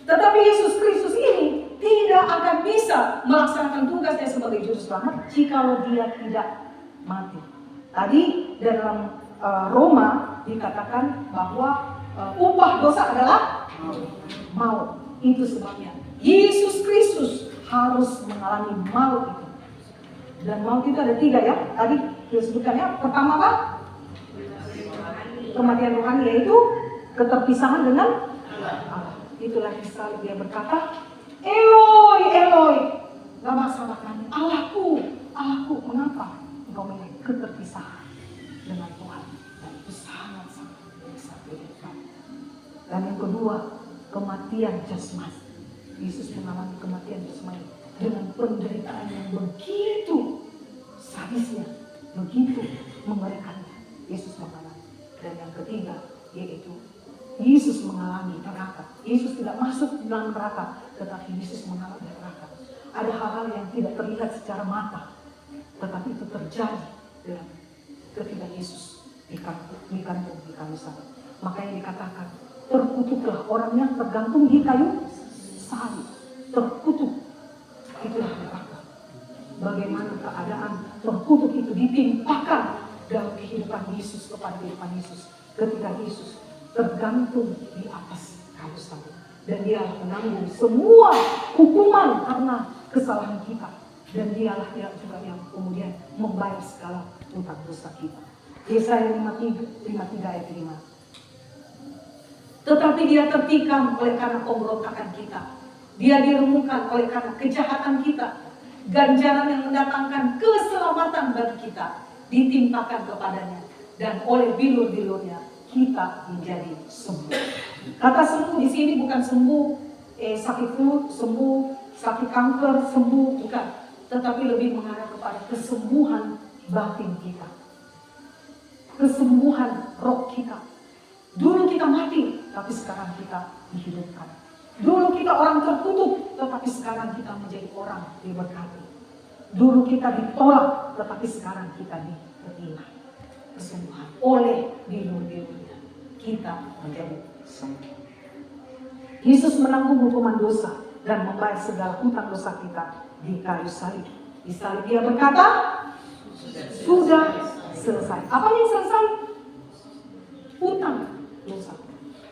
Tetapi Yesus Kristus ini tidak akan bisa melaksanakan tugasnya sebagai juru selamat jikalau dia tidak mati. Tadi dalam Roma dikatakan bahwa upah dosa adalah maut. Itu sebabnya Yesus Kristus harus mengalami maut itu. Dan maut itu ada 3 ya. Tadi disebutkannya pertama apa? Kematian rohani, yaitu keterpisahan dengan Allah. Itulah kisah dia berkata, Eloi, Eloi, lama sabachthani, Allahku, Allahku, mengapa engkau memiliki keterpisahan dengan Tuhan? Dan itu sangat-sangat menyesatkan. Dan yang kedua, kematian jasmani. Yesus mengalami kematian jasmani dengan penderitaan yang begitu sadisnya, begitu mengerikannya. Yesus mengalami. Dan yang ketiga, yaitu Yesus mengalami neraka. Yesus tidak masuk dalam neraka, tetapi Yesus mengalami neraka. Ada hal-hal yang tidak terlihat secara mata, tetapi itu terjadi ketika Yesus digantung di kayu salib. Makanya dikatakan, terkutuklah orang yang tergantung di kayu salib. Terkutuk. Itulah berkata, bagaimana keadaan terkutuk itu ditimpakan dalam kehidupan Yesus kepada kehidupan Yesus. Ketika Yesus tergantung di atas kayu salib. Dan dia menanggung semua hukuman karena kesalahan kita. Dan dialah yang juga yang kemudian membayar segala utang dosa kita. Yesaya 53 ayat 5. Tetapi dia tertikam oleh karena pemberontakan kita. Dia diremukkan oleh karena kejahatan kita. Ganjaran yang mendatangkan keselamatan bagi kita ditimpakan kepadanya. Dan oleh bilur-bilurnya kita menjadi sembuh. Kata sembuh di sini bukan sembuh sakit flu, sembuh sakit kanker, sembuh bukan. Tetapi lebih mengarah kepada kesembuhan batin kita. Kesembuhan roh kita. Dulu kita mati, tapi sekarang kita dihidupkan. Dulu kita orang terkutuk, tetapi sekarang kita menjadi orang diberkati. Dulu kita ditolak, tetapi sekarang kita diterima. Kesembuhan oleh bilur-bilurnya kita menjadi sembuh. Yesus menanggung hukuman dosa dan membayar segala hutang dosa kita di kayu salib. Di salib dia berkata, sudah selesai. Apa yang selesai? Hutang dosa,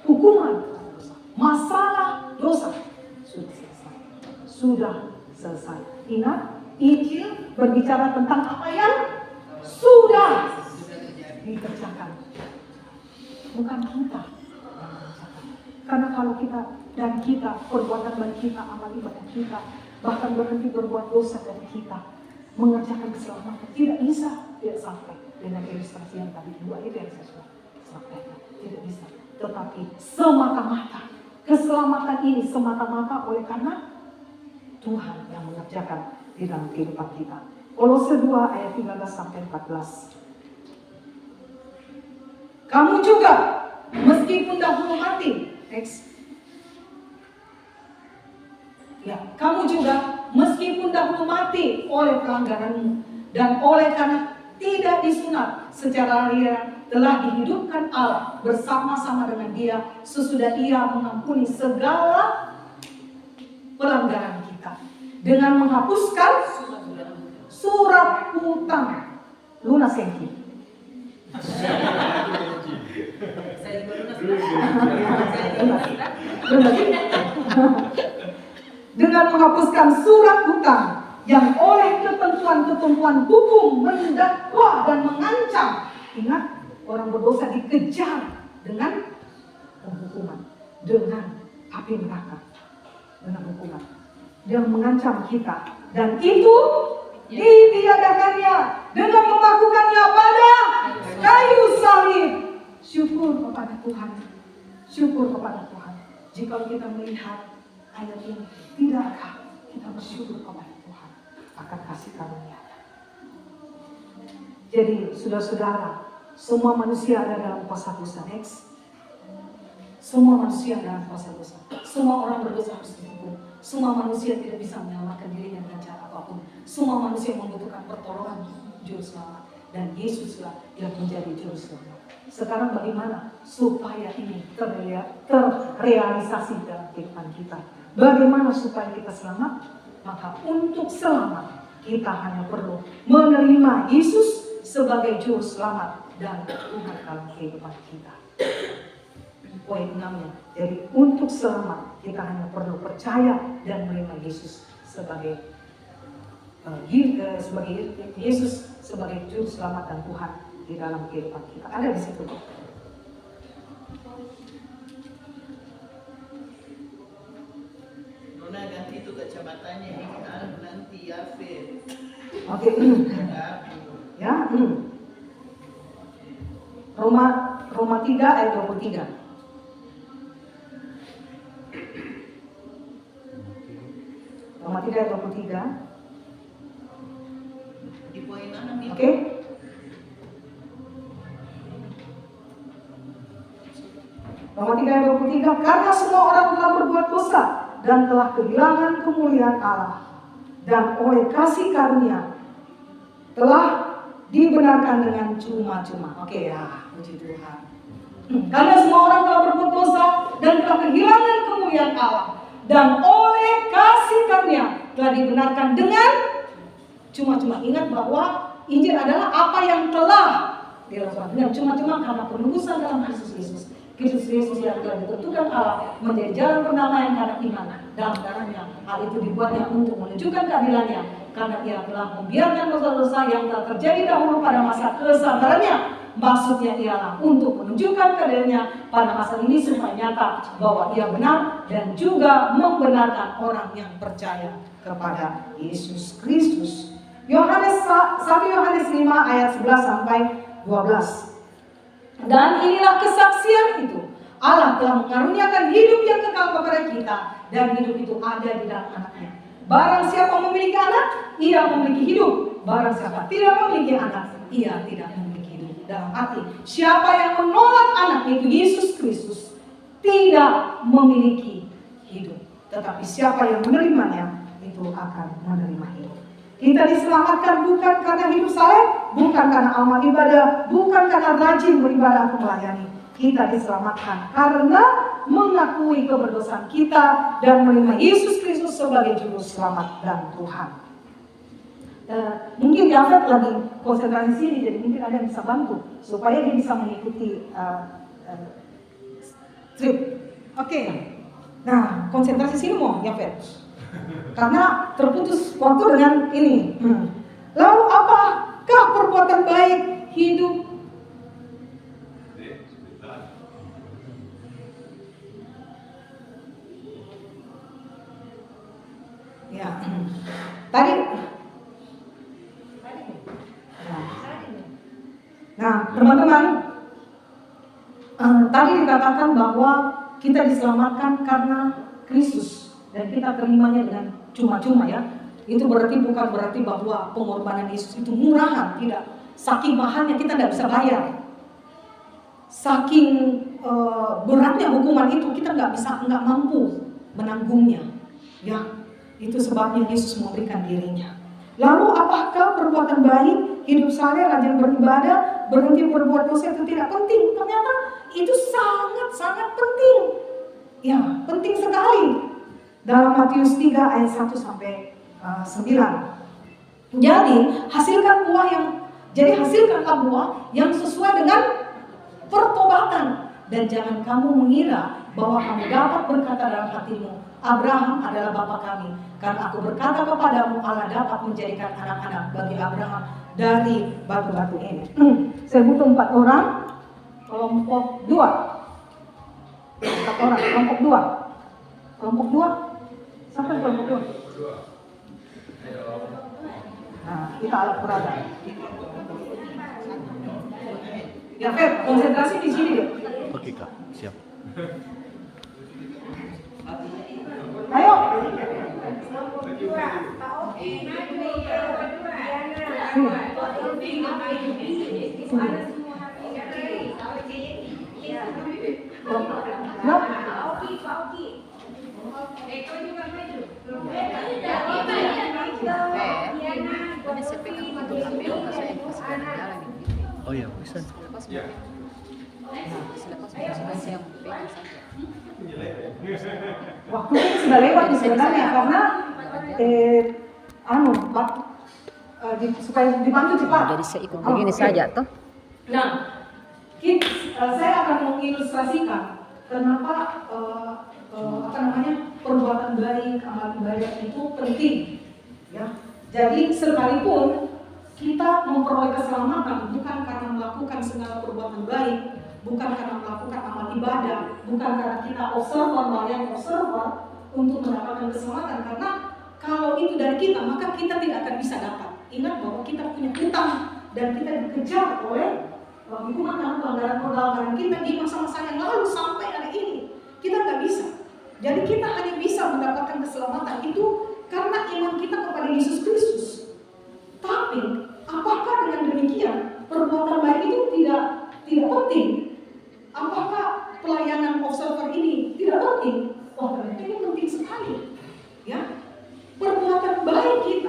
hukuman dosa, masalah dosa sudah selesai. Sudah selesai. Ingat, Injil berbicara tentang apa yang sudah dikerjakan, bukan kita yang mengerjakan. Karena kalau kita perbuatan baik kita, amal ibadah kita, bahkan berhenti berbuat dosa dari kita, mengerjakan keselamatan tidak bisa, tidak sampai dengan ilustrasi yang tadi dua itu yang saya sudah sampaikan, tidak bisa. Tetapi semata-mata keselamatan ini semata-mata oleh karena Tuhan yang mengerjakan di dalam kehidupan kita. Kolose 2 ayat 13 sampai 14. Kamu juga meskipun dahulu mati, kamu juga meskipun dahulu mati oleh pelanggaranmu dan oleh karena tidak disunat secara real telah dihidupkan Allah bersama-sama dengan Dia sesudah Ia mengampuni segala pelanggaran kita dengan menghapuskan surat hutang lunas yang dengan menghapuskan surat hutang yang oleh ketentuan-ketentuan hukum mendakwa dan mengancam. Ingat, orang berdosa dikejar dengan hukuman, dengan api neraka, dengan hukuman. Dia mengancam kita, dan itu ditiadakannya dengan melakukannya pada kayu salib. Syukur kepada Tuhan. Syukur kepada Tuhan. Jika kita melihat ayat ini, tidakkah kita bersyukur kepada Tuhan akan kasih karunia? Jadi saudara-saudara, semua manusia ada dalam kuasa dosa. Next. Semua manusia dalam kuasa dosa. Semua orang berdosa harus dihukum. Semua manusia tidak bisa menyelamatkan dirinya dengan cara apapun. Semua manusia membutuhkan pertolongan juru selamat. Dan Yesuslah yang menjadi juru selamat. Sekarang bagaimana supaya ini terrealisasi dalam kehidupan kita? Bagaimana supaya kita selamat? Maka untuk selamat kita hanya perlu menerima Yesus sebagai juru selamat dan Tuhan dalam kehidupan kita. Poin 6-nya. Jadi untuk selamat kita hanya perlu percaya dan menerima Yesus sebagai Yesus sebagai juru selamat dan Tuhan di dalam kehidupan kita. Ada di situ. Nona ganti itu kacamatanya nanti Yafet. Oke. Ya. Roma 3 ayat 23. Roma 3 ayat 23. Di poin 6 itu. Oke. Roma 3 ayat 23. Karena semua orang telah berbuat dosa dan telah kehilangan kemuliaan Allah. dan oleh kasih karunia telah dibenarkan dengan cuma-cuma. Oke ya, puji Tuhan. Karena semua orang telah berbuat dosa dan telah kehilangan kemuliaan Allah, dan oleh kasih karunia telah dibenarkan dengan cuma-cuma. Ingat bahwa Injil adalah apa yang telah dilakukan dengan cuma-cuma karena penebusan dalam Kristus Yesus. Kristus Yesus yang telah ditentukan Allah menjadi jalan perdamaian karena iman dalam darahnya. Hal itu dibuatnya untuk menunjukkan keadilannya, karena ia telah membiarkan dosa-dosa yang telah terjadi dahulu pada masa kesabarannya. Maksudnya ialah untuk menunjukkan keadilannya pada masa ini supaya nyata bahwa ia benar dan juga membenarkan orang yang percaya kepada Yesus Kristus. Yohanes 1 Yohanes 5 ayat 11 sampai 12. Dan inilah kesaksian itu, Allah telah mengaruniakan hidup yang kekal kepada kita, dan hidup itu ada di dalam anaknya. Barang siapa memiliki anak, ia memiliki hidup. Barang siapa tidak memiliki anak, ia tidak memiliki hidup. Dalam arti, siapa yang menolak anak, yaitu Yesus Kristus, tidak memiliki hidup. Tetapi siapa yang menerimanya, itu akan menerima hidup. Kita diselamatkan bukan karena hidup saleh, bukan karena amal ibadah, bukan karena rajin beribadah atau melayani. Kita diselamatkan karena mengakui keberdosaan kita dan menerima Yesus Kristus sebagai juru selamat dan Tuhan. Mungkin Yafet lagi konsentrasi sini, jadi mungkin ada yang bisa bantu supaya dia bisa mengikuti strip. Oke. Nah, konsentrasi sini mau Yafet. Karena terputus waktu dengan ini. Lalu apakah perbuatan baik hidup? Ya, tadi. Nah, teman-teman, tadi dikatakan bahwa kita diselamatkan karena Kristus. Dan kita terimanya dengan cuma-cuma ya. Itu bukan berarti bahwa pengorbanan Yesus itu murahan, tidak. Saking mahalnya kita tidak bisa bayar. Saking beratnya hukuman itu kita nggak mampu menanggungnya. Ya, itu sebabnya Yesus memberikan dirinya. Lalu apakah perbuatan baik, hidup saleh, rajin beribadah, berhenti berbuat dosa itu tidak penting? Ternyata itu sangat-sangat penting. Ya, penting sekali. Dalam Matius 3 ayat 1 sampai 9. Hasilkanlah buah yang sesuai dengan pertobatan, dan jangan kamu mengira bahwa kamu dapat berkata dalam hatimu, Abraham adalah bapa kami, karena aku berkata kepadamu, Allah dapat menjadikan anak-anak bagi Abraham dari batu-batu ini. Saya butuh 4 orang, kelompok 2. 4 orang, kelompok 2. Kelompok 2. Sampai kelompok 2. Nah, kita alat peraga. Ya, Feb, konsentrasi di sini deh. Oke Kak, siap. Ayo. Oh iya, bisa. Waktunya sudah lewat sebenarnya karena supaya dibantu cepat. Jadi saya ikut begini saja toh. Nah, saya akan mengilustrasikan kenapa perbuatan baik, amal ibadah itu penting. Ya, jadi sekalipun kita memperoleh keselamatan bukan karena melakukan segala perbuatan baik, bukan karena melakukan amal ibadah, bukan karena kita melayani observer untuk mendapatkan keselamatan. Karena kalau itu dari kita, maka kita tidak akan bisa dapat. Ingat bahwa kita punya hutang dan kita dikejar oleh hukuman karena pelanggaran kita di masa-masa yang lalu sampai hari ini. Kita nggak bisa. Jadi kita hanya bisa mendapatkan keselamatan itu karena iman kita kepada Yesus Kristus. Tapi apakah dengan demikian perbuatan baik itu tidak penting? Apakah pelayanan observer ini tidak penting? Oh, ternyata ini penting sekali. Ya, perbuatan baik kita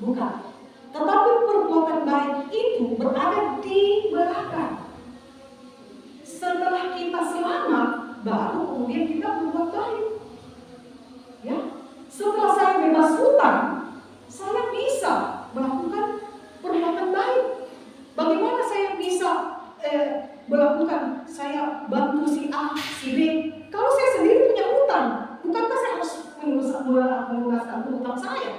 Bukan. Tetapi perbuatan baik itu berada di belakang. Setelah kita selamat, baru kemudian kita berbuat baik. Ya, setelah saya bebas hutang, saya bisa melakukan perbuatan baik. Bagaimana saya bisa melakukan, saya bantu si A, si B? Kalau saya sendiri punya hutang, bukankah saya harus melunaskan hutang saya?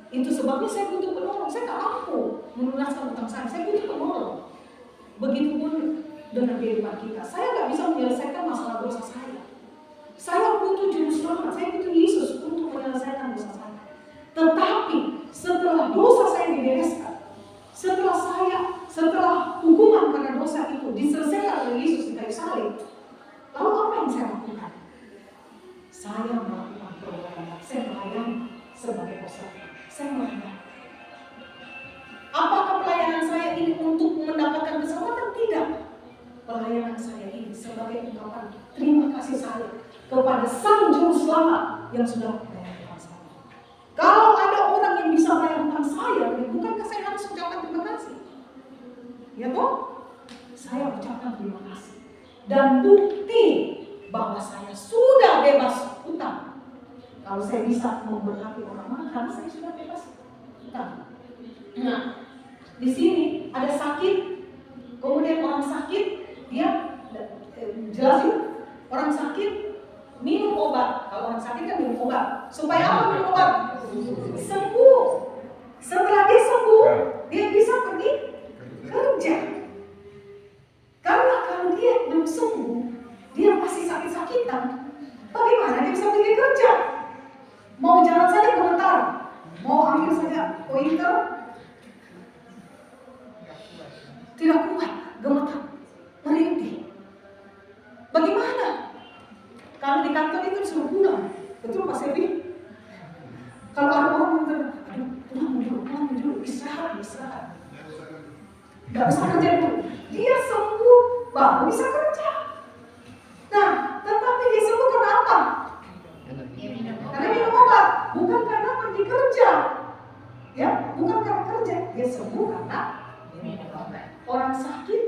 Itu sebabnya saya butuh penolong. Saya tak mampu melunaskan hutang saya butuh penolong. Begitupun dengan kehidupan kita. Saya nggak bisa menyelesaikan masalah dosa saya. Saya butuh juru selamat, saya butuh Yesus untuk menyelesaikan dosa saya. Tetapi setelah dosa saya dibereskan, setelah hukuman karena dosa itu diselesaikan oleh Yesus di kayu salib, lalu apa yang saya lakukan? Saya melakukan perbuatan baik. Saya melayani sebagai peserta. Saya melayani. Apakah pelayanan saya ini untuk mendapatkan keselamatan? Tidak. Pelayanan saya ini sebagai ungkapan terima kasih saya kepada Sang Juru Selamat yang sudah membayar hutang saya. Kalau ada orang yang bisa bayar hutang saya, bukankah saya harus ucapkan terima kasih? Ya toh? Saya ucapkan terima kasih. Dan bukti bahwa saya sudah bebas hutang. Kalau saya bisa memberkati orang lain, karena saya sudah bebas hutang. Nah, di sini ada sakit, kemudian orang sakit, dia jelasin orang sakit minum obat. Kalau orang sakit kan minum obat. Supaya apa minum obat? Sembuh. Setelah dia sembuh, dia bisa pergi kerja. Karena kalau dia belum sembuh, dia masih sakit-sakitan, bagaimana dia bisa pergi kerja? Mau jalan saja gemetar, mau ambil saja pointer, tidak kuat, gemetar, merintih. Bagaimana? Kalau di kantor itu disuruh pulang, betul Pak Sebi? Kalau ada orang yang aduh, pulang dulu, istirahat. Gak bisa kerja dulu. Dia sembuh, baru bisa kerja. Nah, tetapi dia sembuh karena apa? Karena minum obat, bukan karena pergi kerja. Ya, bukan karena kerja. Dia sembuh karena minum obat. Orang sakit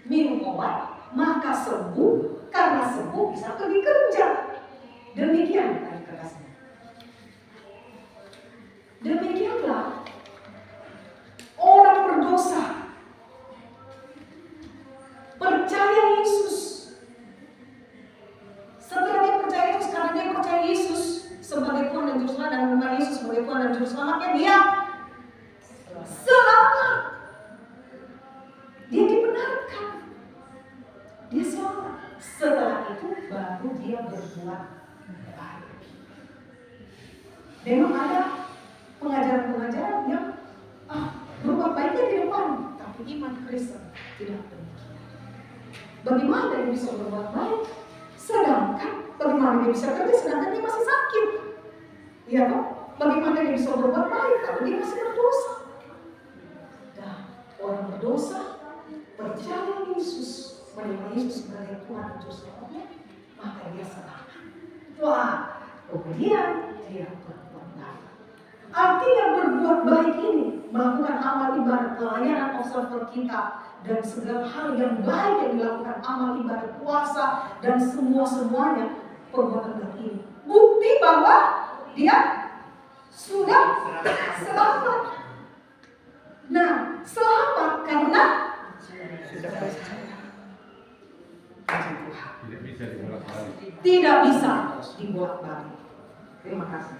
minum obat, maka sembuh. Karena sembuh bisa pergi kerja. Demikian tadi kekasihnya. Demikianlah orang berdosa percaya Yesus. Setelah dia percaya Yesus, karena dia percaya Yesus sebagai Tuhan dan Juru Selamat dan mengenal Yesus sebagai Tuhan dan Juru Selamatnya, dia selamat. Dia dibenarkan. Dia selamat. Setelah itu baru dia berbuat baik. Memang ada pengajaran-pengajaran yang berbuat baiknya di depan, tapi iman Kristen tidak demikian. Bagaimana dia bisa berbuat baik? Sedangkan bagaimana dia bisa kerja sedangkan dia masih sakit? Iya toh? Bagaimana dia bisa berbuat baik kalau dia masih berdosa? Dan orang berdosa percaya Yesus, menerima Yesus sebagai Tuhan dan Juru Selamatnya, maka dia selamat. Wah, kemudian dia berbuat baik. Artinya berbuat baik ini melakukan amal ibadah, pelayanan observer kita, dan segala hal yang baik yang dilakukan, amal ibadah, puasa, dan semuanya perbuatan baik ini. Bukti bahwa dia sudah selamat. Nah, selamat karena sudah percaya. Tidak bisa dibolak-balik. Terima kasih.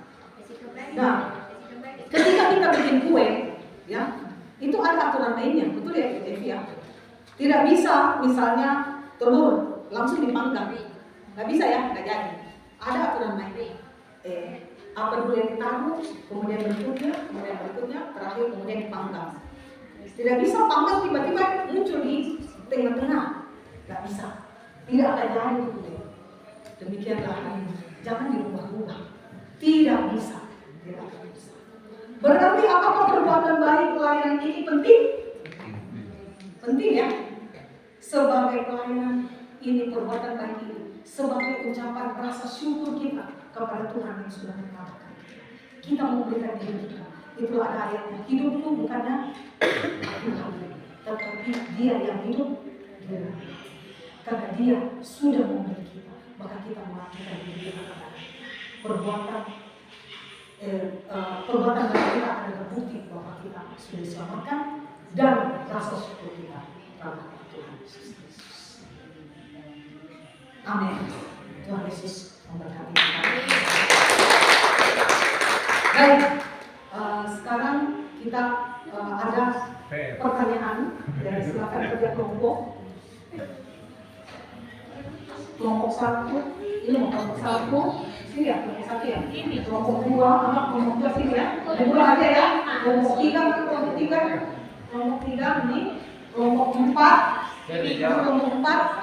Nah, ketika kita bikin kue, ya, itu ada aturan mainnya, betul ya, Devi ya? Tidak bisa, misalnya telur langsung dipanggang, nggak bisa ya, nggak jadi. Ada aturan main. Apa dulu yang ditaruh, kemudian berikutnya, terakhir kemudian dipanggang. Tidak bisa panggang tiba-tiba muncul di tengah-tengah, nggak bisa. Tidak ada jalan itu. Demikianlah hari ini. Jangan dirubah-rubah. Tidak bisa. Berarti apakah perbuatan baik pelayanan ini penting? Penting ya. Sebagai pelayanan ini, perbuatan baik ini sebagai ucapan rasa syukur kita kepada Tuhan yang sudah menyelamatkan kita. Kita memberikan diri kita. Itu ada ayatnya. Hidup itu bukannya tetapi dia yang hidup di dalam kita. Karena dia sudah memberi kita, maka kita melakukan diri kita kepada perbuatan dari kita adalah bukti bahwa kita sudah diselamatkan dan rasa syukur kita kepada Tuhan Yesus Kristus. Amin. Tuhan Yesus memberkati kita. Baik, sekarang kita ada pertanyaan. Ya, silakan kerja kelompok. Kelompok 1, ini mau kelompok 1, sini ya, kelompok 1 ya. Ini kelompok 2, anak kelompok 2 sini ya. Dua aja ya. Kelompok 3, kelompok 3, kelompok 3 ini, kelompok 4, kelompok 4,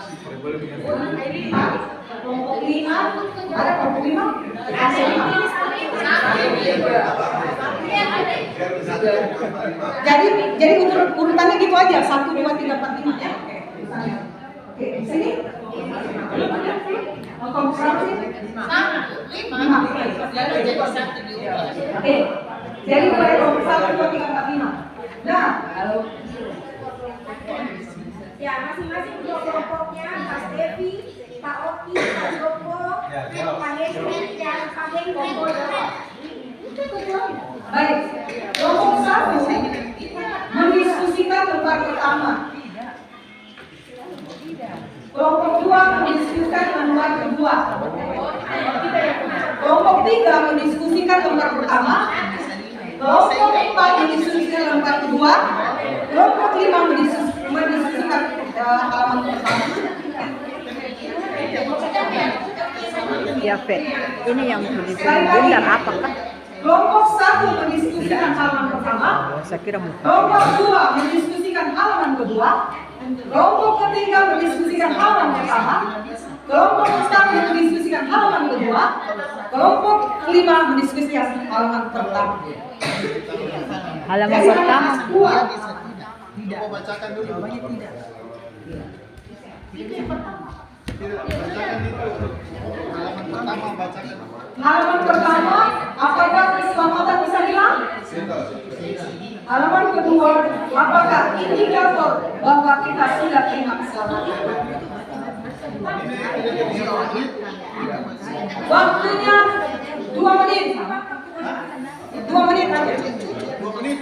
kelompok 5, ada kelompok 5? Jadi urutannya gitu aja, 1, 2, 3, 4, 5 ya. Oke, di sini. Kelompok berapa sih? 5. Oke, jadi mulai kelompok 1, 2, 3, 4, 5. Nah, Ya, masing-masing untuk kelompoknya, Mas Devi, Pak Oki, Pak Joko, Pak Hesri, dan Pak Hengko. baik. Kelompok 1 mendiskusikan lembar pertama. Kelompok 2 mendiskusikan lembar kedua. Kelompok 3 mendiskusikan lembar pertama. Kelompok 4 mendiskusikan lembar kedua. Kelompok 5 mendiskusikan halaman pertama. Ya, Fe. Ini yang benar apakah? Kelompok 1 mendiskusikan halaman pertama. Saya kira muka. Kelompok 2 mendiskusikan halaman kedua. Kelompok ketiga mendiskusikan halaman pertama. Kelompok 4 mendiskusikan halaman kedua. Kelompok 5 mendiskusikan halaman pertama. Halaman pertama. Mau bacakan dulu. Tidak, bacakan itu. Halaman pertama bacakan. Halaman pertama, apakah keselamatan bisa hilang? Halaman kedua, apakah indikator bahwa kita sudah terima keselamatan? Waktunya 2 menit. 2 menit aja. 2 menit.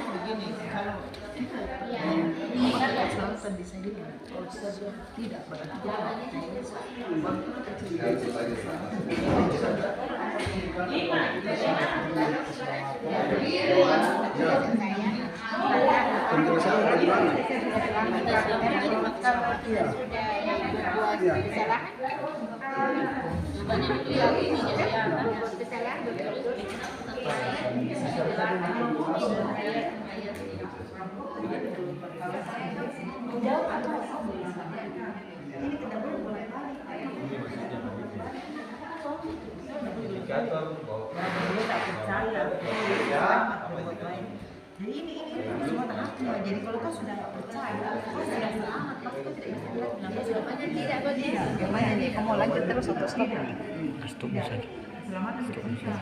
Jadi ini semua tahapnya. Jadi kalau kau sudah percaya, kau sudah selamat, pasti kau tidak bisa bilang sudah banyak tidak bagus. Gimana nih? Kamu lanjut terus atau stop? Stop saja. Selamat untuk bisa.